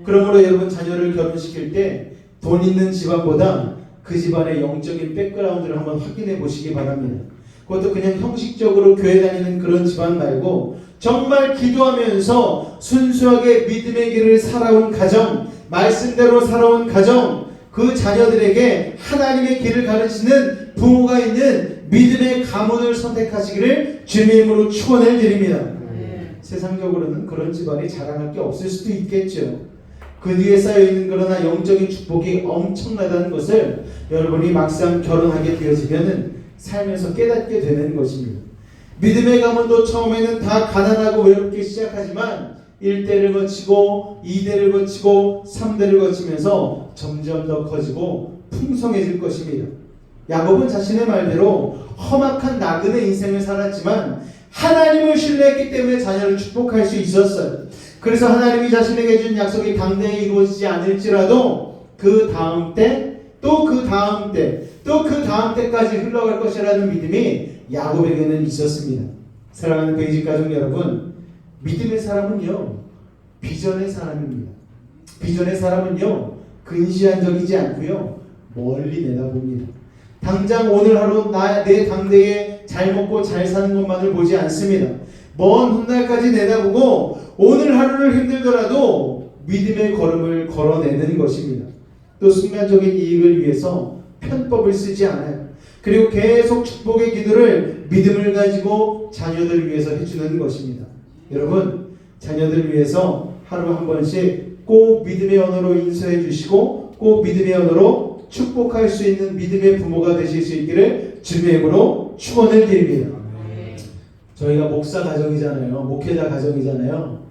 그러므로 여러분, 자녀를 결혼시킬 때 돈 있는 집안보다 그 집안의 영적인 백그라운드를 한번 확인해 보시기 바랍니다. 그것도 그냥 형식적으로 교회 다니는 그런 집안 말고 정말 기도하면서 순수하게 믿음의 길을 살아온 가정, 말씀대로 살아온 가정, 그 자녀들에게 하나님의 길을 가르치는 부모가 있는 믿음의 가문을 선택하시기를 주님의 이름으로 축원을 드립니다. 세상적으로는 그런 집안이 자랑할 게 없을 수도 있겠죠. 그 뒤에 쌓여있는 그러나 영적인 축복이 엄청나다는 것을 여러분이 막상 결혼하게 되어지면 살면서 깨닫게 되는 것입니다. 믿음의 가문도 처음에는 다 가난하고 외롭게 시작하지만 1대를 거치고 2대를 거치고 3대를 거치면서 점점 더 커지고 풍성해질 것입니다. 야곱은 자신의 말대로 험악한 나그네 인생을 살았지만 하나님을 신뢰했기 때문에 자녀를 축복할 수 있었어요. 그래서 하나님이 자신에게 준 약속이 당대에 이루어지지 않을지라도 그 다음 때, 또 그 다음 때, 또 그 다음 때까지 흘러갈 것이라는 믿음이 야곱에게는 있었습니다. 사랑하는 베이직 가족 여러분, 믿음의 사람은요, 비전의 사람입니다. 비전의 사람은요, 근시안적이지 않고요, 멀리 내다봅니다. 당장 오늘 하루 내 당대에 잘 먹고 잘 사는 것만을 보지 않습니다. 먼 훗날까지 내다보고 오늘 하루를 힘들더라도 믿음의 걸음을 걸어내는 것입니다. 또 순간적인 이익을 위해서 편법을 쓰지 않아요. 그리고 계속 축복의 기도를 믿음을 가지고 자녀들을 위해서 해주는 것입니다. 여러분, 자녀들을 위해서 하루 한 번씩 꼭 믿음의 언어로 인수해 주시고 꼭 믿음의 언어로 축복할 수 있는 믿음의 부모가 되실 수 있기를 주님의 이름으로 축원을 드립니다. 저희가 목사 가정이잖아요. 목회자 가정이잖아요.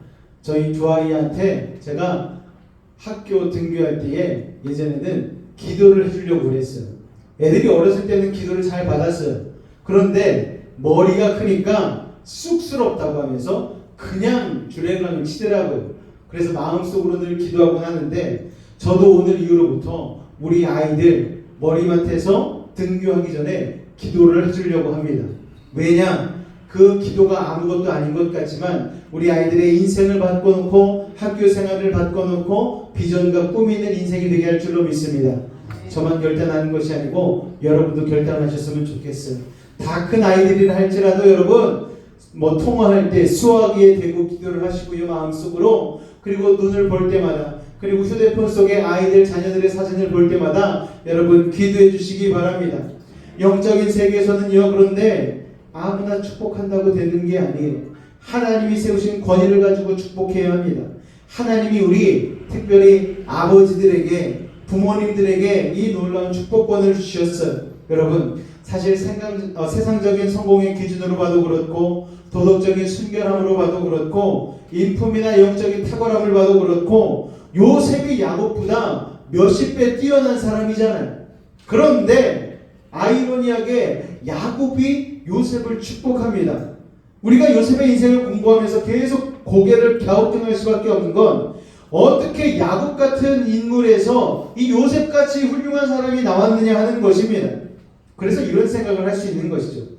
저희 2 아이한테 제가 학교 등교할 때에 예전에는 기도를 해주려고 그랬어요. 애들이 어렸을 때는 기도를 잘 받았어요. 그런데 머리가 크니까 쑥스럽다고 하면서 그냥 주랭랑을 치더라고요. 그래서 마음속으로 늘 기도하곤 하는데 저도 오늘 이후로부터 우리 아이들 머리맡에서 등교하기 전에 기도를 해주려고 합니다. 왜냐? 그 기도가 아무것도 아닌 것 같지만 우리 아이들의 인생을 바꿔놓고 학교 생활을 바꿔놓고 비전과 꿈이 있는 인생이 되게 할 줄로 믿습니다. 저만 결단하는 것이 아니고 여러분도 결단하셨으면 좋겠어요. 다 큰 아이들이라 할지라도 여러분 뭐 통화할 때 수화기에 대고 기도를 하시고요, 마음속으로. 그리고 눈을 볼 때마다, 그리고 휴대폰 속에 아이들 자녀들의 사진을 볼 때마다 여러분 기도해 주시기 바랍니다. 영적인 세계에서는요, 그런데 아무나 축복한다고 되는 게 아니에요. 하나님이 세우신 권위를 가지고 축복해야 합니다. 하나님이 우리 특별히 아버지들에게, 부모님들에게 이 놀라운 축복권을 주셨어요. 여러분, 사실 세상적인 성공의 기준으로 봐도 그렇고 도덕적인 순결함으로 봐도 그렇고 인품이나 영적인 탁월함을 봐도 그렇고 요셉이 야곱보다 몇십 배 뛰어난 사람이잖아요. 그런데 아이러니하게 야곱이 요셉을 축복합니다. 우리가 요셉의 인생을 공부하면서 계속 고개를 갸우뚱할 수밖에 없는 건 어떻게 야곱 같은 인물에서 이 요셉같이 훌륭한 사람이 나왔느냐 하는 것입니다. 그래서 이런 생각을 할 수 있는 것이죠.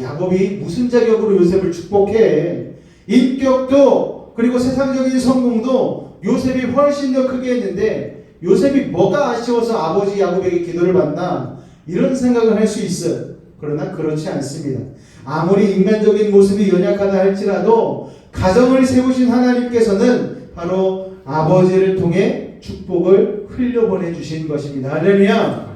야곱이 무슨 자격으로 요셉을 축복해? 인격도 그리고 세상적인 성공도 요셉이 훨씬 더 크게 했는데 요셉이 뭐가 아쉬워서 아버지 야곱에게 기도를 받나? 이런 생각을 할 수 있어요. 그러나 그렇지 않습니다. 아무리 인간적인 모습이 연약하다 할지라도 가정을 세우신 하나님께서는 바로 아버지를 통해 축복을 흘려보내 주신 것입니다. 할렐루야.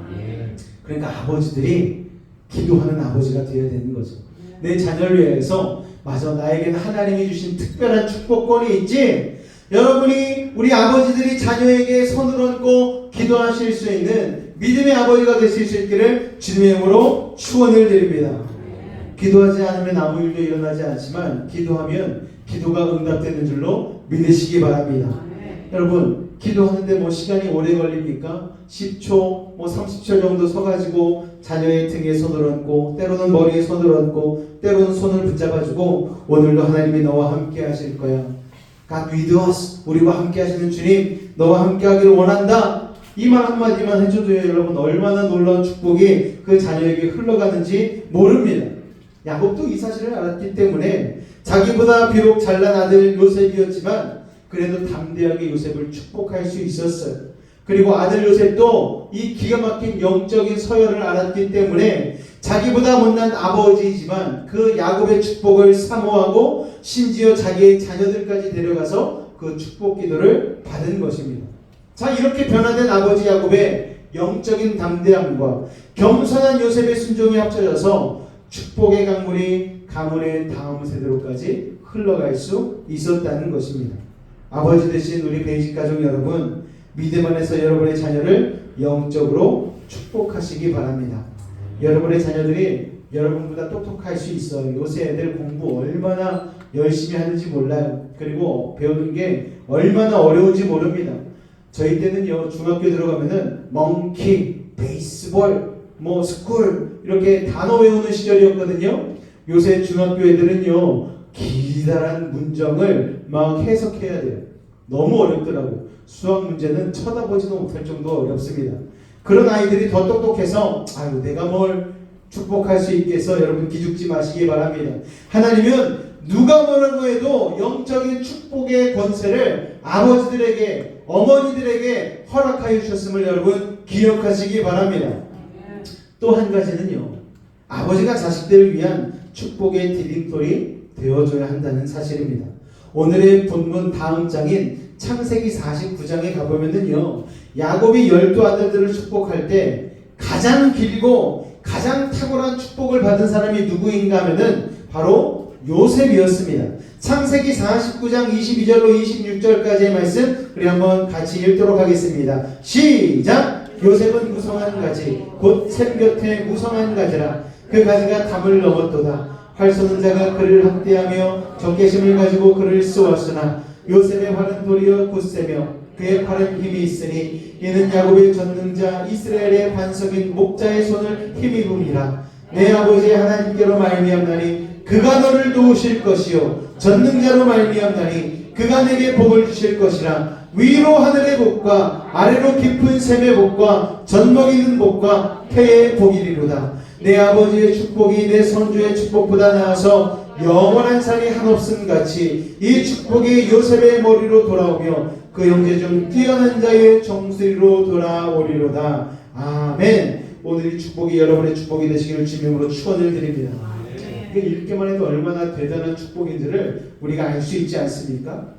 그러니까 아버지들이 기도하는 아버지가 되어야 되는 거죠. 내 자녀를 위해서 맞아, 나에게는 하나님이 주신 특별한 축복권이 있지. 여러분이 우리 아버지들이 자녀에게 손을 얹고 기도하실 수 있는 믿음의 아버지가 되실 수 있기를 주님의 이름으로 축원을 드립니다. 기도하지 않으면 아무 일도 일어나지 않지만 기도하면 기도가 응답되는 줄로 믿으시기 바랍니다. 여러분, 기도하는데 뭐 시간이 오래 걸립니까? 10초, 30초 정도 서가지고 자녀의 등에 손을 얹고 때로는 머리에 손을 얹고 때로는 손을 붙잡아주고 오늘도 하나님이 너와 함께 하실 거야. God with us. 우리와 함께 하시는 주님, 너와 함께 하기를 원한다. 이 말 한마디만 해줘도 여러분 얼마나 놀라운 축복이 그 자녀에게 흘러가는지 모릅니다. 야곱도 이 사실을 알았기 때문에 자기보다 비록 잘난 아들 요셉이었지만 그래도 담대하게 요셉을 축복할 수 있었어요. 그리고 아들 요셉도 이 기가 막힌 영적인 서열을 알았기 때문에 자기보다 못난 아버지이지만 그 야곱의 축복을 사모하고 심지어 자기의 자녀들까지 데려가서 그 축복 기도를 받은 것입니다. 자, 이렇게 변화된 아버지 야곱의 영적인 담대함과 겸손한 요셉의 순종이 합쳐져서 축복의 강물이 가문의 다음 세대로까지 흘러갈 수 있었다는 것입니다. 아버지 되신 우리 베이직 가족 여러분, 믿음 안에서 여러분의 자녀를 영적으로 축복하시기 바랍니다. 여러분의 자녀들이 여러분보다 똑똑할 수 있어요. 요새 애들 공부 얼마나 열심히 하는지 몰라요. 그리고 배우는 게 얼마나 어려운지 모릅니다. 저희 때는요, 중학교 들어가면은 멍키, 베이스볼, 스쿨 이렇게 단어 외우는 시절이었거든요. 요새 중학교 애들은요, 기다란 문장을 막 해석해야 돼요. 너무 어렵더라고요. 수학 문제는 쳐다보지도 못할 정도로 어렵습니다. 그런 아이들이 더 똑똑해서 내가 뭘 축복할 수 있겠어. 여러분 기죽지 마시기 바랍니다. 하나님은 누가 뭐라고 해도 영적인 축복의 권세를 아버지들에게, 어머니들에게 허락하여 주셨음을 여러분 기억하시기 바랍니다. 또 한 가지는요, 아버지가 자식들을 위한 축복의 디딤돌이 되어줘야 한다는 사실입니다. 오늘의 본문 다음 장인 창세기 49장에 가보면은요, 야곱이 12아들들을 축복할 때 가장 길고 가장 탁월한 축복을 받은 사람이 누구인가 하면은 바로 요셉이었습니다. 창세기 49장 22절로 26절까지의 말씀 우리 한번 같이 읽도록 하겠습니다. 시작! 요셉은 무성한 가지 곧 샘곁에 무성한 가지라. 그 가지가 담을 넘었도다. 활 쏘는 자가 그를 학대하며 적개심을 가지고 그를 쏘았으나 요셉의 활은 도리어 굳세며 그의 팔은 힘이 있으니 이는 야곱의 전능자 이스라엘의 반석인 목자의 손을 힘입음이라. 내 아버지 하나님께로 말미암나니 그가 너를 도우실 것이요 전능자로 말미암나니 그가 내게 복을 주실 것이라. 위로 하늘의 복과 아래로 깊은 샘의 복과 젖먹 있는 복과 태의 복이리로다. 내 아버지의 축복이 내 선주의 축복보다 나아서 영원한 살이 한없음 같이 이 축복이 요셉의 머리로 돌아오며 그 형제 중 뛰어난 자의 정수리로 돌아오리로다. 아멘. 오늘 이 축복이 여러분의 축복이 되시기를 주님으로 축원을 드립니다. 이게 읽기만 해도 얼마나 대단한 축복인지를 우리가 알 수 있지 않습니까?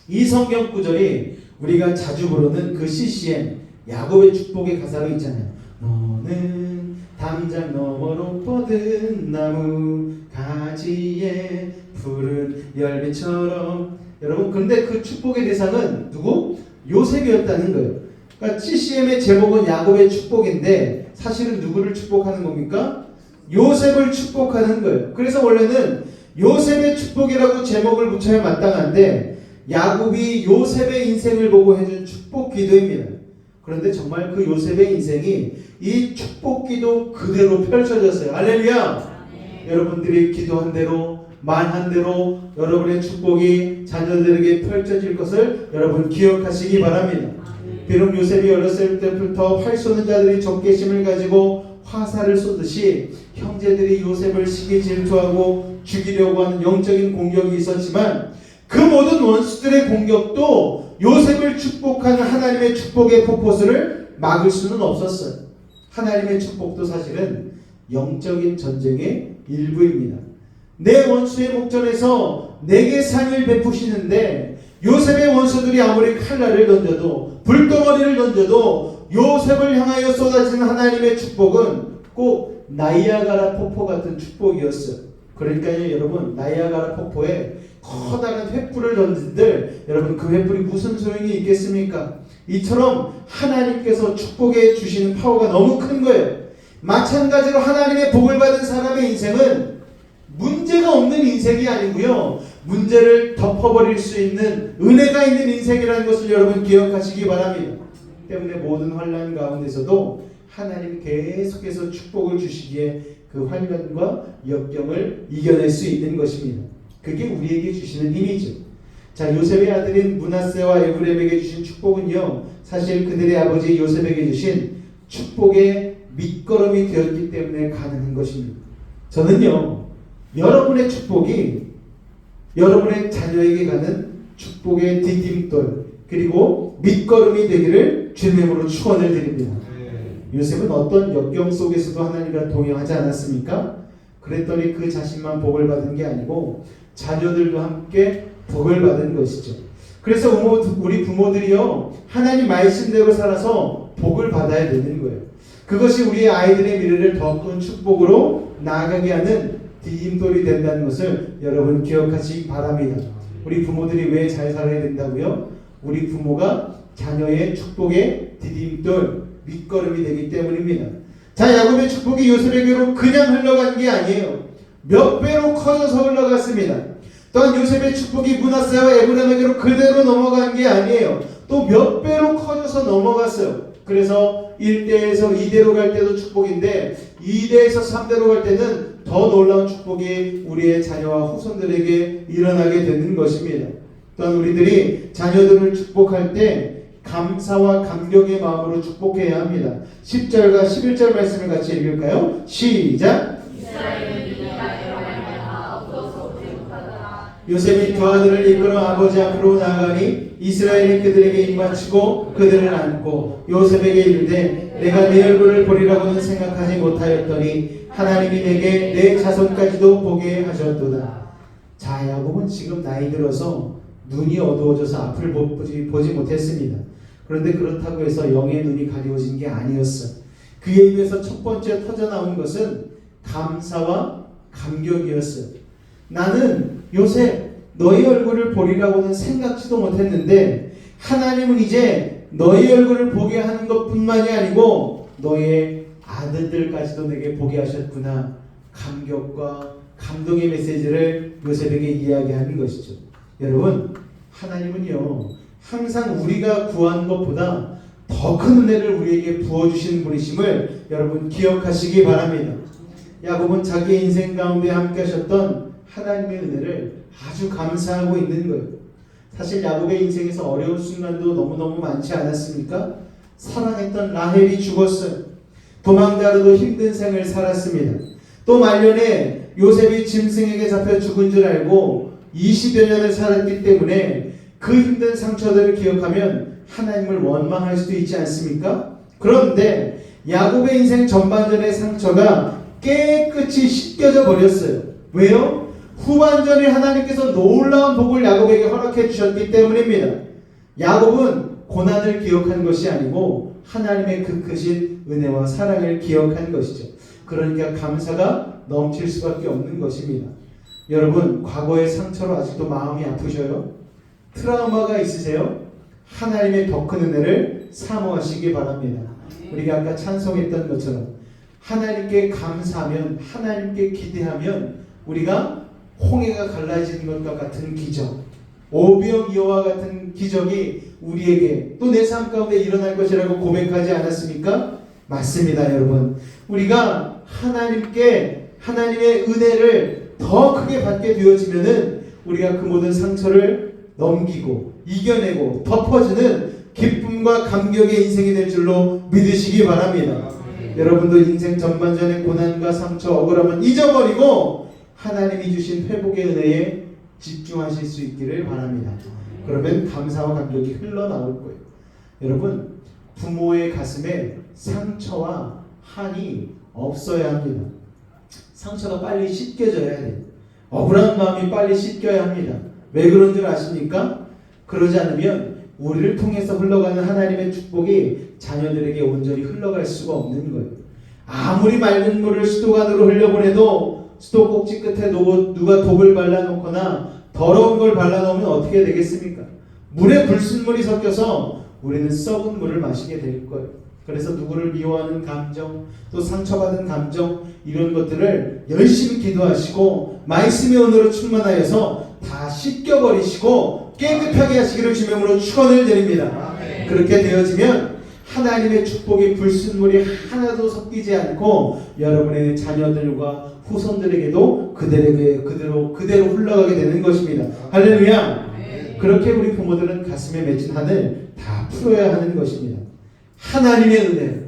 이 성경 구절이 우리가 자주 부르는 그 CCM 야곱의 축복의 가사로 있잖아요. 너는 담장 너머로 뻗은 나무 가지에 푸른 열매처럼. 여러분, 근데 그 축복의 대상은 누구? 요셉이었다는 거예요. 그러니까 CCM의 제목은 야곱의 축복인데 사실은 누구를 축복하는 겁니까? 요셉을 축복하는 거예요. 그래서 원래는 요셉의 축복이라고 제목을 붙여야 마땅한데 야곱이 요셉의 인생을 보고 해준 축복 기도입니다. 그런데 정말 그 요셉의 인생이 이 축복 기도 그대로 펼쳐졌어요. 할렐루야! 여러분들이 기도한 대로 말한 대로 여러분의 축복이 자녀들에게 펼쳐질 것을 여러분 기억하시기 바랍니다. 비록 요셉이 어렸을 때부터 활 쏘는 자들이 적개심을 가지고 화살을 쏘듯이 형제들이 요셉을 시기 질투하고 죽이려고 하는 영적인 공격이 있었지만 그 모든 원수들의 공격도 요셉을 축복하는 하나님의 축복의 폭포수를 막을 수는 없었어요. 하나님의 축복도 사실은 영적인 전쟁의 일부입니다. 내 원수의 목전에서 내게 상을 베푸시는데 요셉의 원수들이 아무리 칼날을 던져도 불덩어리를 던져도 요셉을 향하여 쏟아지는 하나님의 축복은 꼭 나이아가라 폭포 같은 축복이었어요. 그러니까요 여러분, 나이아가라 폭포에 커다란 횃불을 던진들 여러분 그 횃불이 무슨 소용이 있겠습니까? 이처럼 하나님께서 축복해 주시는 파워가 너무 큰 거예요. 마찬가지로 하나님의 복을 받은 사람의 인생은 문제가 없는 인생이 아니고요, 문제를 덮어버릴 수 있는 은혜가 있는 인생이라는 것을 여러분 기억하시기 바랍니다. 때문에 모든 환난 가운데서도 하나님 계속해서 축복을 주시기에 그 환난과 역경을 이겨낼 수 있는 것입니다. 그게 우리에게 주시는 힘이죠. 자, 요셉의 아들인 므낫세와 에브라임에게 주신 축복은요, 사실 그들의 아버지 요셉에게 주신 축복의 밑거름이 되었기 때문에 가능한 것입니다. 저는요, 여러분의 축복이 여러분의 자녀에게 가는 축복의 디딤돌 그리고 밑거름이 되기를 주님으로 축원을 드립니다. 요셉은 어떤 역경 속에서도 하나님과 동행하지 않았습니까? 그랬더니 그 자신만 복을 받은 게 아니고 자녀들도 함께 복을 받은 것이죠. 그래서 우리 부모들이요, 하나님 말씀대로 살아서 복을 받아야 되는 거예요. 그것이 우리의 아이들의 미래를 더 큰 축복으로 나아가게 하는 디딤돌이 된다는 것을 여러분 기억하시기 바랍니다. 우리 부모들이 왜 잘 살아야 된다고요? 우리 부모가 자녀의 축복의 디딤돌, 밑거름이 되기 때문입니다. 자, 야곱의 축복이 요셉에게로 그냥 흘러간 게 아니에요. 몇 배로 커져서 흘러갔습니다. 또한 요셉의 축복이 므낫세와 에브라임에게로 그대로 넘어간 게 아니에요. 또 몇 배로 커져서 넘어갔어요. 그래서 1대에서 2대로 갈 때도 축복인데 2대에서 3대로 갈 때는 더 놀라운 축복이 우리의 자녀와 후손들에게 일어나게 되는 것입니다. 또한 우리들이 자녀들을 축복할 때 감사와 감격의 마음으로 축복해야 합니다. 10절과 11절 말씀을 같이 읽을까요? 시작! 요셉이 두 아들을 이끌어 아버지 앞으로 나아가니 이스라엘이 그들에게 입맞추고 그들을 안고 요셉에게 이르되 내가 네 얼굴을 보리라고는 생각하지 못하였더니 하나님이 내게 내 자손까지도 보게 하셨도다. 자, 야곱은 지금 나이 들어서 눈이 어두워져서 앞을 보지 못했습니다. 그런데 그렇다고 해서 영의 눈이 가려워진 게 아니었어. 그의 입에서 첫 번째 터져나온 것은 감사와 감격이었어요. 나는 요셉 너희 얼굴을 보리라고는 생각지도 못했는데 하나님은 이제 너희 얼굴을 보게 하는 것뿐만이 아니고 너의 아들들까지도 내게 보게 하셨구나. 감격과 감동의 메시지를 요셉에게 이야기하는 것이죠. 여러분, 하나님은요 항상 우리가 구한 것보다 더 큰 은혜를 우리에게 부어주시는 분이심을 여러분 기억하시기 바랍니다. 야곱은 자기 인생 가운데 함께 하셨던 하나님의 은혜를 아주 감사하고 있는 거예요. 사실 야곱의 인생에서 어려운 순간도 너무너무 많지 않았습니까? 사랑했던 라헬이 죽었어요. 도망다르도 힘든 생을 살았습니다. 또 말년에 요셉이 짐승에게 잡혀 죽은 줄 알고 20여 년을 살았기 때문에 그 힘든 상처들을 기억하면 하나님을 원망할 수도 있지 않습니까? 그런데 야곱의 인생 전반전의 상처가 깨끗이 씻겨져 버렸어요. 왜요? 후반전에 하나님께서 놀라운 복을 야곱에게 허락해 주셨기 때문입니다. 야곱은 고난을 기억한 것이 아니고 하나님의 그 크신 은혜와 사랑을 기억한 것이죠. 그러니까 감사가 넘칠 수밖에 없는 것입니다. 여러분, 과거의 상처로 아직도 마음이 아프셔요? 트라우마가 있으세요? 하나님의 더 큰 은혜를 사모하시기 바랍니다. 우리가 아까 찬송했던 것처럼 하나님께 감사하면, 하나님께 기대하면 우리가 홍해가 갈라지는 것과 같은 기적, 오병이어와 같은 기적이 우리에게 또 내 삶 가운데 일어날 것이라고 고백하지 않았습니까? 맞습니다, 여러분. 우리가 하나님의 은혜를 더 크게 받게 되어지면은 우리가 그 모든 상처를 넘기고 이겨내고 덮어주는 기쁨과 감격의 인생이 될 줄로 믿으시기 바랍니다. 여러분도 인생 전반전의 고난과 상처, 억울함은 잊어버리고 하나님이 주신 회복의 은혜에 집중하실 수 있기를 바랍니다. 그러면 감사와 감격이 흘러나올 거예요. 여러분, 부모의 가슴에 상처와 한이 없어야 합니다. 상처가 빨리 씻겨져야 돼요. 억울한 마음이 빨리 씻겨야 합니다. 왜 그런 줄 아십니까? 그러지 않으면 우리를 통해서 흘러가는 하나님의 축복이 자녀들에게 온전히 흘러갈 수가 없는 거예요. 아무리 맑은 물을 수도관으로 흘려보내도 수도꼭지 끝에 누가 독을 발라놓거나 더러운 걸 발라놓으면 어떻게 되겠습니까? 물에 불순물이 섞여서 우리는 썩은 물을 마시게 될 거예요. 그래서 누구를 미워하는 감정, 또 상처받은 감정, 이런 것들을 열심히 기도하시고 말씀의 은혜로 충만하여서 다 씻겨버리시고 깨끗하게 하시기를 주명으로 축원을 드립니다. 그렇게 되어지면 하나님의 축복이 불순물이 하나도 섞이지 않고 여러분의 자녀들과 후손들에게도 그대로 흘러가게 되는 것입니다. 할렐루야. 그렇게 우리 부모들은 가슴에 맺힌 한을 다 풀어야 하는 것입니다. 하나님의 은혜,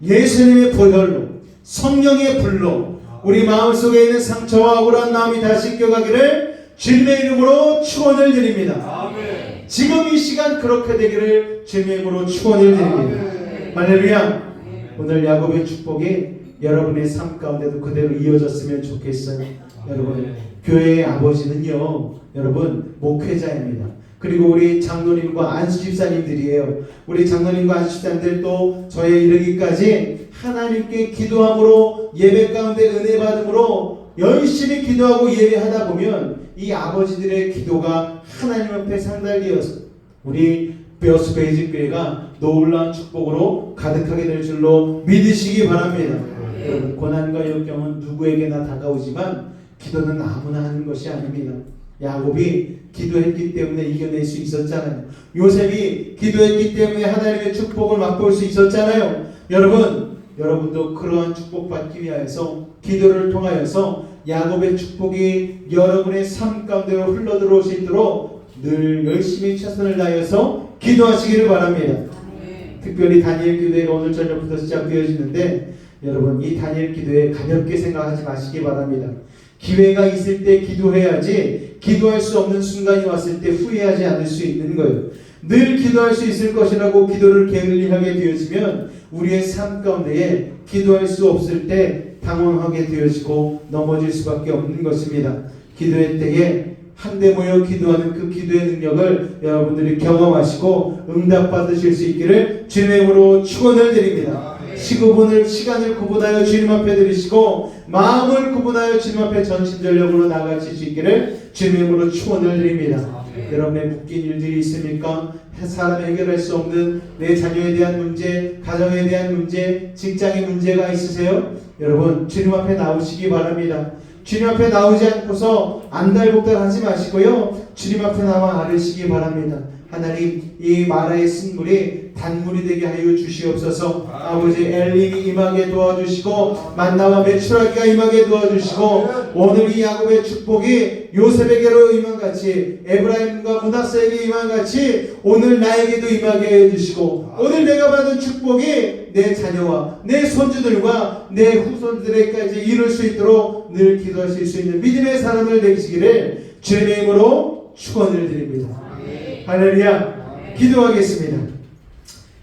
예수님의 보혈로, 성령의 불로 우리 마음속에 있는 상처와 억울한 마음이 다 씻겨가기를 주님의 이름으로 축원을 드립니다. 아멘. 지금 이 시간 그렇게 되기를 주님의 이름으로 축원을 드립니다. 할렐루야. 오늘 야곱의 축복이 여러분의 삶 가운데도 그대로 이어졌으면 좋겠어요. 여러분, 교회의 아버지는요, 여러분 목회자입니다. 그리고 우리 장로님과 안수집사님들이에요. 우리 장로님과 안수집사님들도 저에 이르기까지 하나님께 기도함으로 예배 가운데 은혜 받음으로 열심히 기도하고 예배하다 보면 이 아버지들의 기도가 하나님 앞에 상달되어서 우리 베어스페이지 교회가 놀라운 축복으로 가득하게 될 줄로 믿으시기 바랍니다. 여러분, 고난과 역경은 누구에게나 다가오지만 기도는 아무나 하는 것이 아닙니다. 야곱이 기도했기 때문에 이겨낼 수 있었잖아요. 요셉이 기도했기 때문에 하나님의 축복을 맛볼 수 있었잖아요. 여러분도 그러한 축복 받기 위하여서 기도를 통하여서 야곱의 축복이 여러분의 삶 가운데로 흘러들어올 수 있도록 늘 열심히 최선을 다해서 기도하시기를 바랍니다. 특별히 다니엘 기도회가 오늘 저녁부터 시작되어지는데 여러분, 이 다니엘 기도회 가볍게 생각하지 마시기 바랍니다. 기회가 있을 때 기도해야지 기도할 수 없는 순간이 왔을 때 후회하지 않을 수 있는 거예요. 늘 기도할 수 있을 것이라고 기도를 게을리하게 되어지면 우리의 삶 가운데에 기도할 수 없을 때 당황하게 되어지고 넘어질 수밖에 없는 것입니다. 기도의 때에 한데 모여 기도하는 그 기도의 능력을 여러분들이 경험하시고 응답받으실 수 있기를 주님의 이름으로 축원을 드립니다. 시간을 구분하여 주님 앞에 드리시고 마음을 구분하여 주님 앞에 전심전력으로 나아가실 수 있기를 주님의 이름으로 축원을 드립니다. 여러분의 묶인 일들이 있습니까? 사람이 해결할 수 없는 내 자녀에 대한 문제, 가정에 대한 문제, 직장의 문제가 있으세요? 여러분, 주님 앞에 나오시기 바랍니다. 주님 앞에 나오지 않고서 안달복달 하지 마시고요, 주님 앞에 나와 아뢰시기 바랍니다. 하나님 이 마라의 쓴물이 단물이 되게 하여 주시옵소서. 아버지 엘림이 임하게 도와주시고 만나와 메추라기가 임하게 도와주시고 오늘 이 야곱의 축복이 요셉에게로 임한 같이 에브라임과 므낫세에게 임한 같이 오늘 나에게도 임하게 해주시고 오늘 내가 받은 축복이 내 자녀와 내 손주들과 내 후손들에게까지 이룰 수 있도록 늘 기도하실 수 있는 믿음의 사람을 되시기를 주의 이름으로 축원을 드립니다. 할렐루야. 기도하겠습니다.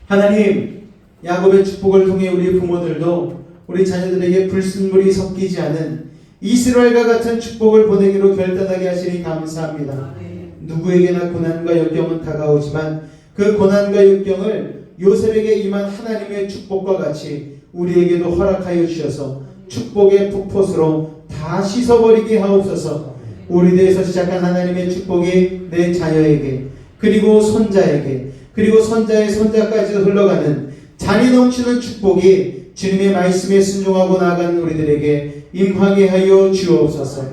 하나님, 야곱의 축복을 통해 우리 부모들도 우리 자녀들에게 불순물이 섞이지 않은 이스라엘과 같은 축복을 보내기로 결단하게 하시니 감사합니다. 누구에게나 고난과 역경은 다가오지만 그 고난과 역경을 요셉에게 임한 하나님의 축복과 같이 우리에게도 허락하여 주셔서 축복의 폭포수로 다 씻어버리게 하옵소서. 우리 대에서 시작한 하나님의 축복이 내 자녀에게 그리고 손자에게 그리고 손자의 손자까지도 흘러가는 잔이 넘치는 축복이 주님의 말씀에 순종하고 나아가는 우리들에게 임하게 하여 주옵소서.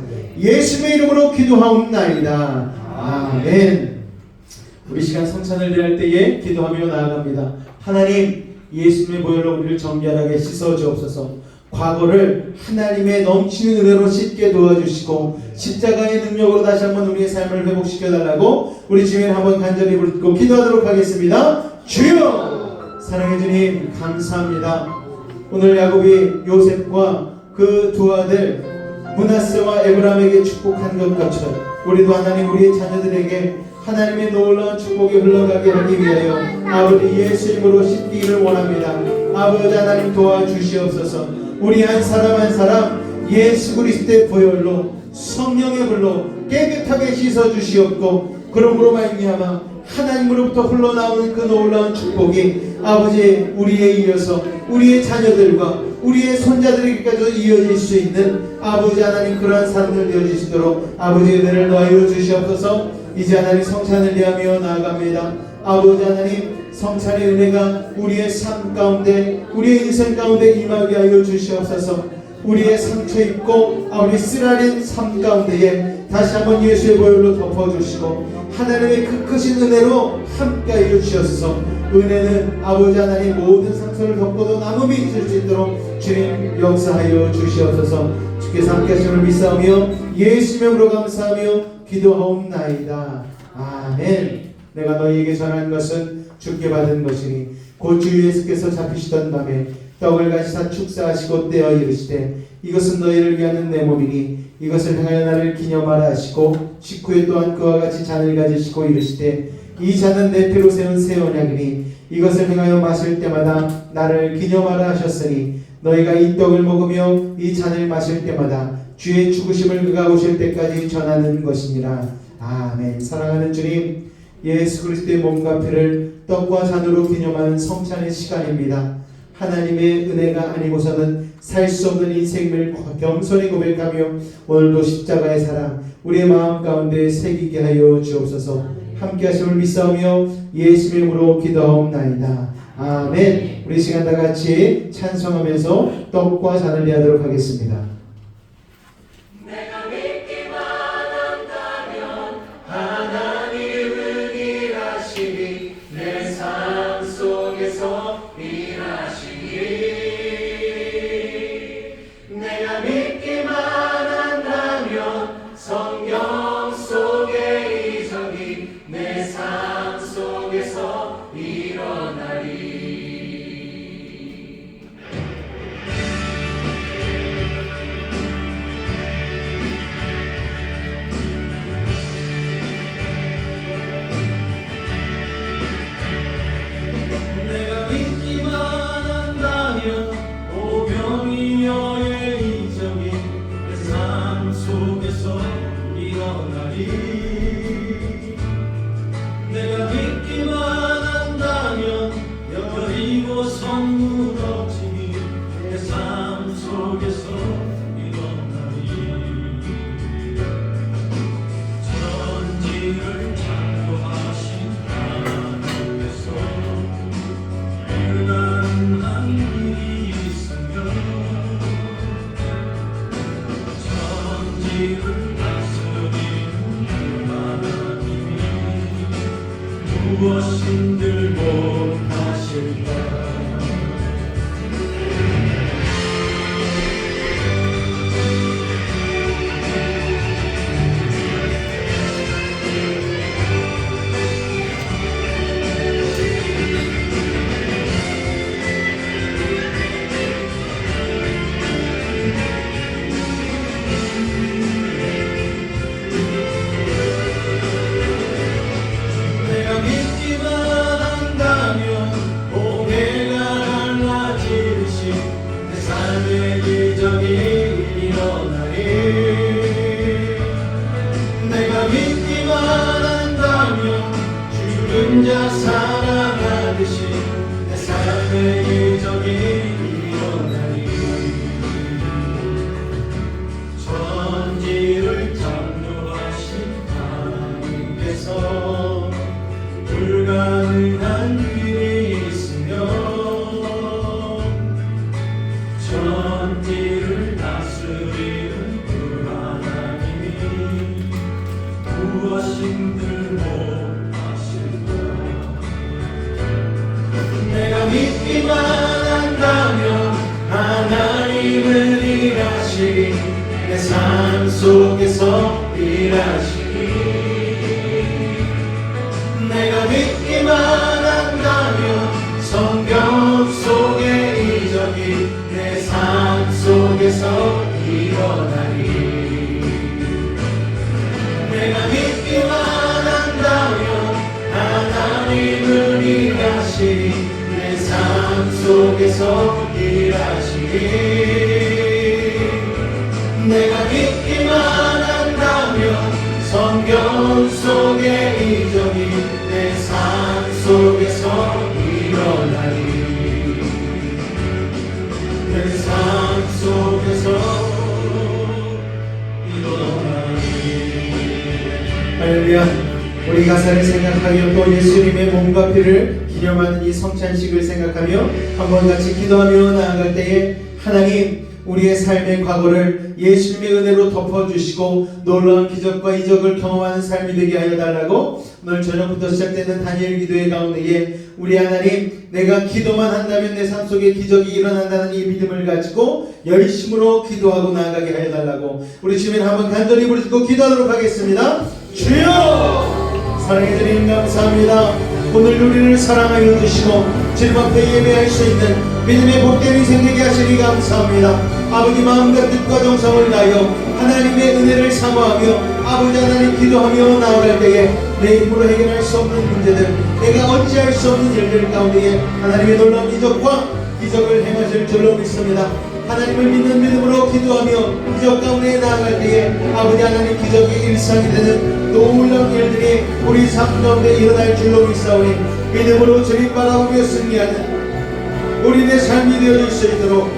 예수님의 이름으로 기도하옵나이다. 아멘. 우리 시간 성찬을 드릴 때에 기도하며 나아갑니다. 하나님, 예수님의 보혈로 우리를 정결하게 씻어 주옵소서. 과거를 하나님의 넘치는 은혜로 씻게 도와주시고 십자가의 능력으로 다시 한번 우리의 삶을 회복시켜 달라고 우리 주님 한번 간절히 부르고 기도하도록 하겠습니다. 주여! 사랑해 주님 감사합니다. 오늘 야곱이 요셉과 그 두 아들 므낫세와 에브라임에게 축복한 것 같이 우리도 하나님 우리의 자녀들에게 하나님의 놀라운 축복이 흘러가게 하기 위하여 아버지 예수 이름으로 씻기를 원합니다. 아버지 하나님 도와주시옵소서. 우리 한 사람 한 사람 예수 그리스도의 보혈로 성령의 불로 깨끗하게 씻어주시옵고 그러므로 말미암아 하나님으로부터 흘러나오는 그 놀라운 축복이 아버지 우리에 이어서 우리의 자녀들과 우리의 손자들에게까지도 이어질 수 있는 아버지 하나님 그러한 사람들 되어주시도록 아버지 은혜를 더하여 주시옵소서. 이제 하나님 성찬을 위하며 나아갑니다. 아버지 하나님 성찬의 은혜가 우리의 삶 가운데 우리의 인생 가운데 임하게 하여 주시옵소서. 우리의 상처 입고 우리 쓰라린 삶 가운데에 다시 한번 예수의 보혈로 덮어주시고 하나님의 그 크신 은혜로 함께 하여 주시옵소서. 은혜는 아버지 하나님 모든 상처를 덮고도 남음이 있을 수 있도록 주님 역사하여 주시옵소서. 주께서 함께 하심을 믿사오며 예수 이름으로 감사하며 기도하옵나이다. 아멘. 내가 너희에게 전한 것은 주께 받은 것이니 곧 주 예수께서 잡히시던 밤에 떡을 가지사 축사하시고 떼어 이르시되 이것은 너희를 위하는 내 몸이니 이것을 행하여 나를 기념하라 하시고 식후에 또한 그와 같이 잔을 가지시고 이르시되 이 잔은 내 피로 세운 새 언약이니 이것을 행하여 마실 때마다 나를 기념하라 하셨으니 너희가 이 떡을 먹으며 이 잔을 마실 때마다 주의 죽으심을 그가 오실 때까지 전하는 것이니라. 아멘. 사랑하는 주님, 예수 그리스도의 몸과 피를 떡과 잔으로 기념하는 성찬의 시간입니다. 하나님의 은혜가 아니고서는 살 수 없는 인생을 겸손히 고백하며 오늘도 십자가의 사랑 우리의 마음 가운데 새기게 하여 주옵소서. 함께 하심을 믿사오며 예수 이름으로 기도하옵나이다. 아멘. 우리 시간 다 같이 찬송하면서 떡과 잔을 대하도록 하겠습니다. 내가 믿기만 한다면 하나님은 일하시니 내 삶 속에서 일하시니 내가 믿기만 한다면 성경 속의 이적이 내 삶 속에서 일어나리. 내가 믿기만 한다면 오병이어의 이적이 내 삶 속에서 일어나리. 내가 믿기만 무엇인들 못하실까. 내가 믿기만 한다면 고개가 달라지듯이 내 삶의 기적이 일어나리. 내가 믿기만 한다면 죽은 자 살아나듯이 내 삶의 기적이 일어나리. 천지를 창조하신 하나님께서 불가능한 일이 있으면 천지를 다스리는 그 하나님이 무엇인들 못하실까. 내가 믿기만 한다면 하나님은 일하시리. 내 삶 속에서 일하시리. 내가 믿기만 한다면 성경 속의 이적이 내 삶 속에서 일어나리. 내가 믿기만 한다면 하나님은 일하시리. 내 삶 속에서 일하시리. 내가 믿기만 한다면 성경 속의 이적이 내 삶 속에서 일어나리. 내 삶 속에서 일어나리. 할렐루야. 우리 가사를 생각하며 또 예수님의 몸과 피를 기념하는 이 성찬식을 생각하며 한번 같이 기도하며 나아갈 때에 하나님, 우리의 삶의 과거를 예수님의 은혜로 덮어주시고 놀라운 기적과 이적을 경험하는 삶이 되게 하여 달라고 오늘 저녁부터 시작되는 다니엘 기도회 가운데에 우리 하나님, 내가 기도만 한다면 내 삶 속에 기적이 일어난다는 이 믿음을 가지고 열심으로 기도하고 나아가게 하여 달라고 우리 주님 한번 간절히 부르짖고 기도하도록 하겠습니다. 주여, 사랑해 주님 감사합니다. 오늘 우리를 사랑하여 주시고 주님 앞에 예배할 수 있는 믿음의 복된 인생 되게 하시니 감사합니다. 아버지 마음과 뜻과 정성을 다하여 하나님의 은혜를 사모하며 아버지 하나님 기도하며 나아갈 때에 내 힘으로 해결할 수 없는 문제들, 내가 어찌할 수 없는 일들 가운데에 하나님의 놀라운 이적과 기적을 행하실 줄로 믿습니다. 하나님을 믿는 믿음으로 기도하며 기적 가운데 나아갈 때에 아버지 하나님 기적의 일상이 되는 놀라운 일들이 우리 삶 가운데 일어날 줄로 믿사오니 믿음으로 주님 바라보며 승리하는 우리의 삶이 되어질 수 있도록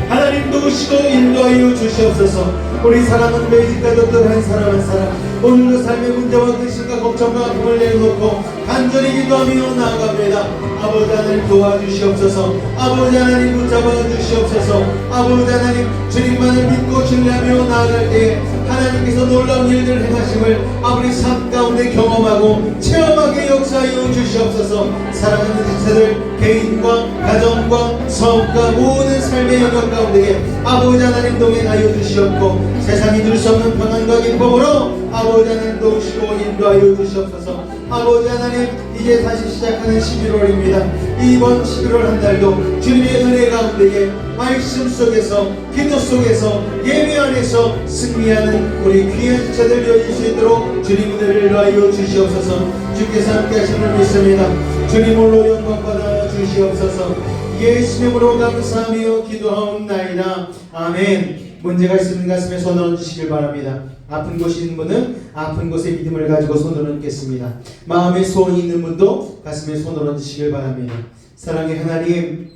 하나님 도우시고 인도하여 주시옵소서. 우리 사랑하는 매직 가족들 한 사람 한 사람 오늘도 삶의 문제와 근심과 걱정과 아픔을 내려놓고 간절히 기도하며 나아갑니다. 아버지 하나님 도와주시옵소서. 아버지 하나님 붙잡아 주시옵소서. 아버지 하나님 주님만을 믿고 신뢰하며 나아갈 때에 하나님께서 놀라운 일들을 행하심을 아버지 삶 가운데 경험하고 체험하게 역사하여 주시옵소서. 사랑하는 지체들 개인과 가정과 사업과 모든 삶의 영역 가운데에 아버지 하나님 동행하여 주시옵고 세상이 줄 수 없는 평안과 기쁨으로 아버지 하나님 도우시고 인도하여 주시옵소서. 아버지 하나님 이제 다시 시작하는 11월입니다. 이번 11월 한 달도 주님의 은혜 가운데에 말씀 속에서 기도 속에서 예배 안에서 승리하는 우리 귀한 지체들 되어질 수 있도록 주님 은혜를 더하여 주시옵소서. 주께서 함께 하심을 믿습니다. 주님 홀로 영광 받아 주시옵소서. 예수님으로 감사하며 기도하옵나이다. 아멘. 문제가 있으면 가슴에 손을 얹으시길 바랍니다. 아픈 곳이 있는 분은 아픈 곳에 믿음을 가지고 손을 얹겠습니다. 마음에 소원이 있는 분도 가슴에 손을 얹으시길 바랍니다. 사랑의 하나님,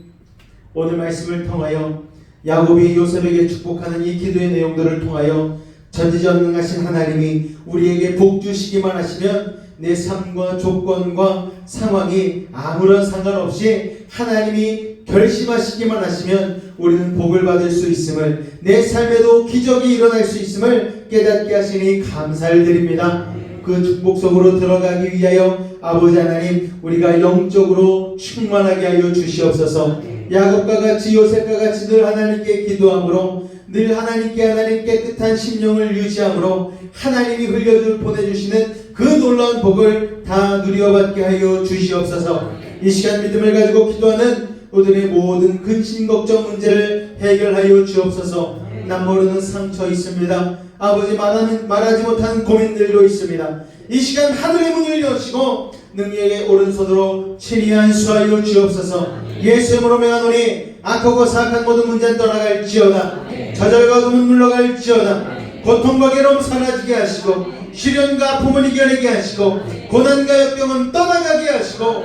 오늘 말씀을 통하여 야곱이 요셉에게 축복하는 이 기도의 내용들을 통하여 전지전능하신 하나님이 우리에게 복 주시기만 하시면 내 삶과 조건과 상황이 아무런 상관없이 하나님이 결심하시기만 하시면 우리는 복을 받을 수 있음을, 내 삶에도 기적이 일어날 수 있음을 깨닫게 하시니 감사를 드립니다. 그 축복 속으로 들어가기 위하여 아버지 하나님, 우리가 영적으로 충만하게 하여 주시옵소서. 야곱과 같이 요셉과 같이 늘 하나님께 기도함으로, 늘 하나님 깨끗한 심령을 유지함으로 하나님이 흘려 보내주시는 그 놀라운 복을 다 누려받게 하여 주시옵소서. 이 시간 믿음을 가지고 기도하는 우리의 모든 근심 걱정 문제를 해결하여 주옵소서. 남모르는 상처 있습니다. 아버지, 말하지 못하는 고민들도 있습니다. 이 시간 하늘의 문을 여시고 능력의 오른손으로 친히 안수하여 주옵소서. 예수의 이름으로 명하노니 악하고 사악한 모든 문제는 떠나갈지어다. 좌절과 어둠은 물러갈지어다. 고통과 괴로움 사라지게 하시고 시련과 아픔을 이겨내게 하시고 고난과 역경은 떠나가게 하시고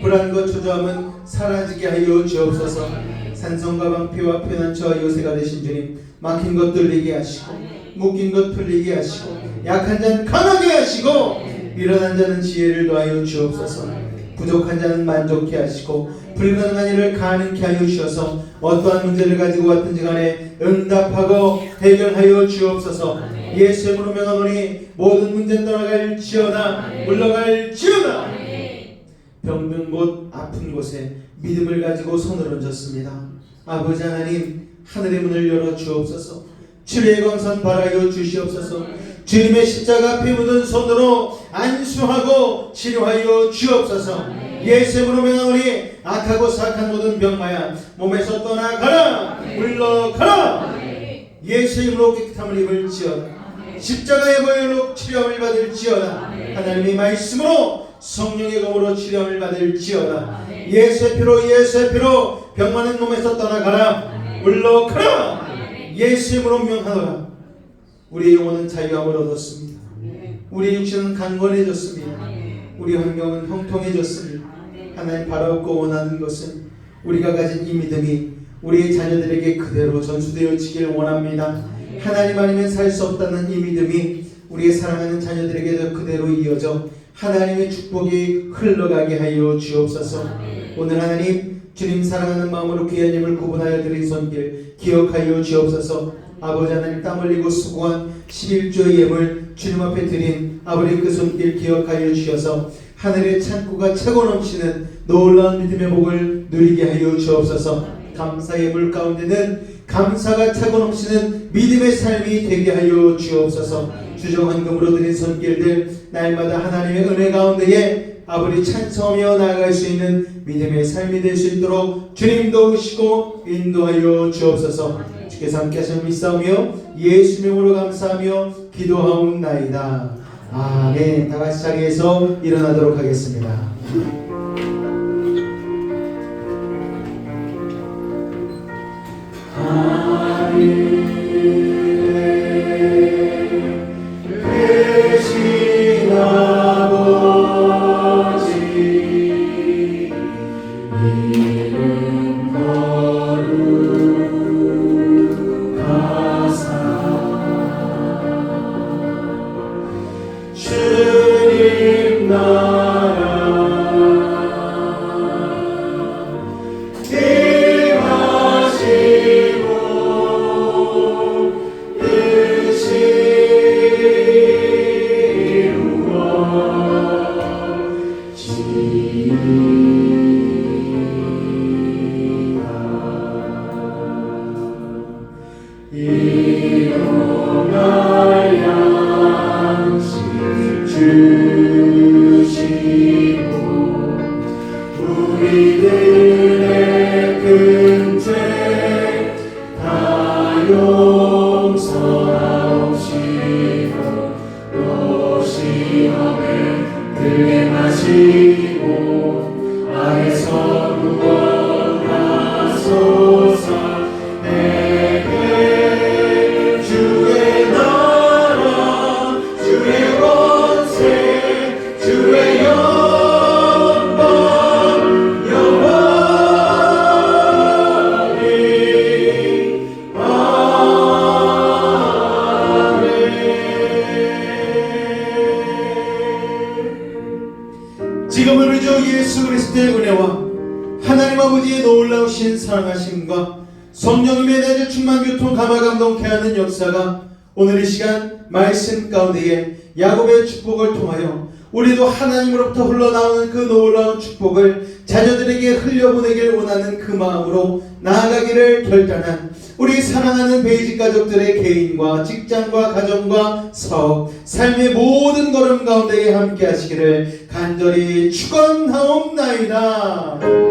불안과 초조함은 사라지게 하여 주옵소서. 산성과 방피와 피난처와 요새가 되신 주님, 막힌 것 뚫리게 하시고 묶인 것 풀리게 하시고 약한 자는 강하게 하시고 일어난 자는 지혜를 더하여 주옵소서. 부족한 자는 만족케 하시고 불가능한 일을 가능케 하여 주셔서 어떠한 문제를 가지고 왔든지 간에 응답하고 해결하여 주옵소서. 예수의 이름으로 명하노니 모든 문제 떠나갈지어다. 물러갈지어다. 병든 곳 아픈 곳에 믿음을 가지고 손을 얹었습니다. 아버지 하나님, 하늘의 문을 열어 주옵소서. 치료의 광선 바라여 주시옵소서. 주님의 십자가 앞에 묻은 손으로 안수하고 치료하여 주옵소서. 예수의 이름으로 명하노니 악하고 사악한 모든 병마야 몸에서 떠나가라. 물러가라. 예수의 이름으로 깨끗함을 입을지어다. 십자가의 보혈로 치료함을 받을지어다. 하나님의 말씀으로 성령의 검으로 치료함을 받을지어다. 예수의 피로 병 많은 몸에서 떠나가라. 물러가라. 예수의 이름으로 명하노라. 우리의 영혼은 자유함을 얻었습니다. 우리의 육신은 강건해졌습니다. 우리 환경은 형통해졌습니다. 하나님, 바라고 원하는 것은 우리가 가진 이 믿음이 우리의 자녀들에게 그대로 전수되어지길 원합니다. 하나님 아니면 살 수 없다는 이 믿음이 우리의 사랑하는 자녀들에게도 그대로 이어져 하나님의 축복이 흘러가게 하여 주옵소서. 오늘 하나님, 주님 사랑하는 마음으로 귀한 힘을 구분하여 드린 손길 기억하여 주옵소서. 아버지 하나님, 땀 흘리고 수고한 11조의 예물 주님 앞에 드린 아버지 그 손길 기억하여 주셔서 하늘의 창고가 차고 넘치는 놀라운 믿음의 복을 누리게 하여 주옵소서. 감사의 물 가운데는 감사가 차고 넘치는 믿음의 삶이 되게 하여 주옵소서. 주정헌금으로 드린 손길들 날마다 하나님의 은혜 가운데에 아버지 찬송하며 나아갈 수 있는 믿음의 삶이 될 수 있도록 주님 도우시고 인도하여 주옵소서. 주께서 함께 하시며 믿사오며 예수 이름으로 감사하며 기도하옵나이다. 아멘. 다 같이 자리에서 일어나도록 하겠습니다. 지금은 우리 주 예수 그리스도의 은혜와 하나님 아버지의 놀라우신 사랑하심과 성령님의 내주 충만 교통 감화 감동케 하는 역사가 오늘 이 시간 말씀 가운데에 야곱의 축복을 통하여 우리도 하나님으로부터 흘러나오는 그 놀라운 축복을 자녀들에게 흘려보내길 원하는 그 마음으로 나아가기를 결단한 우리 사랑하는 베이직 가족들의 개인과 직장과 가정과 사업, 삶의 모든 걸음 가운데 함께 하시기를 간절히 축원하옵나이다.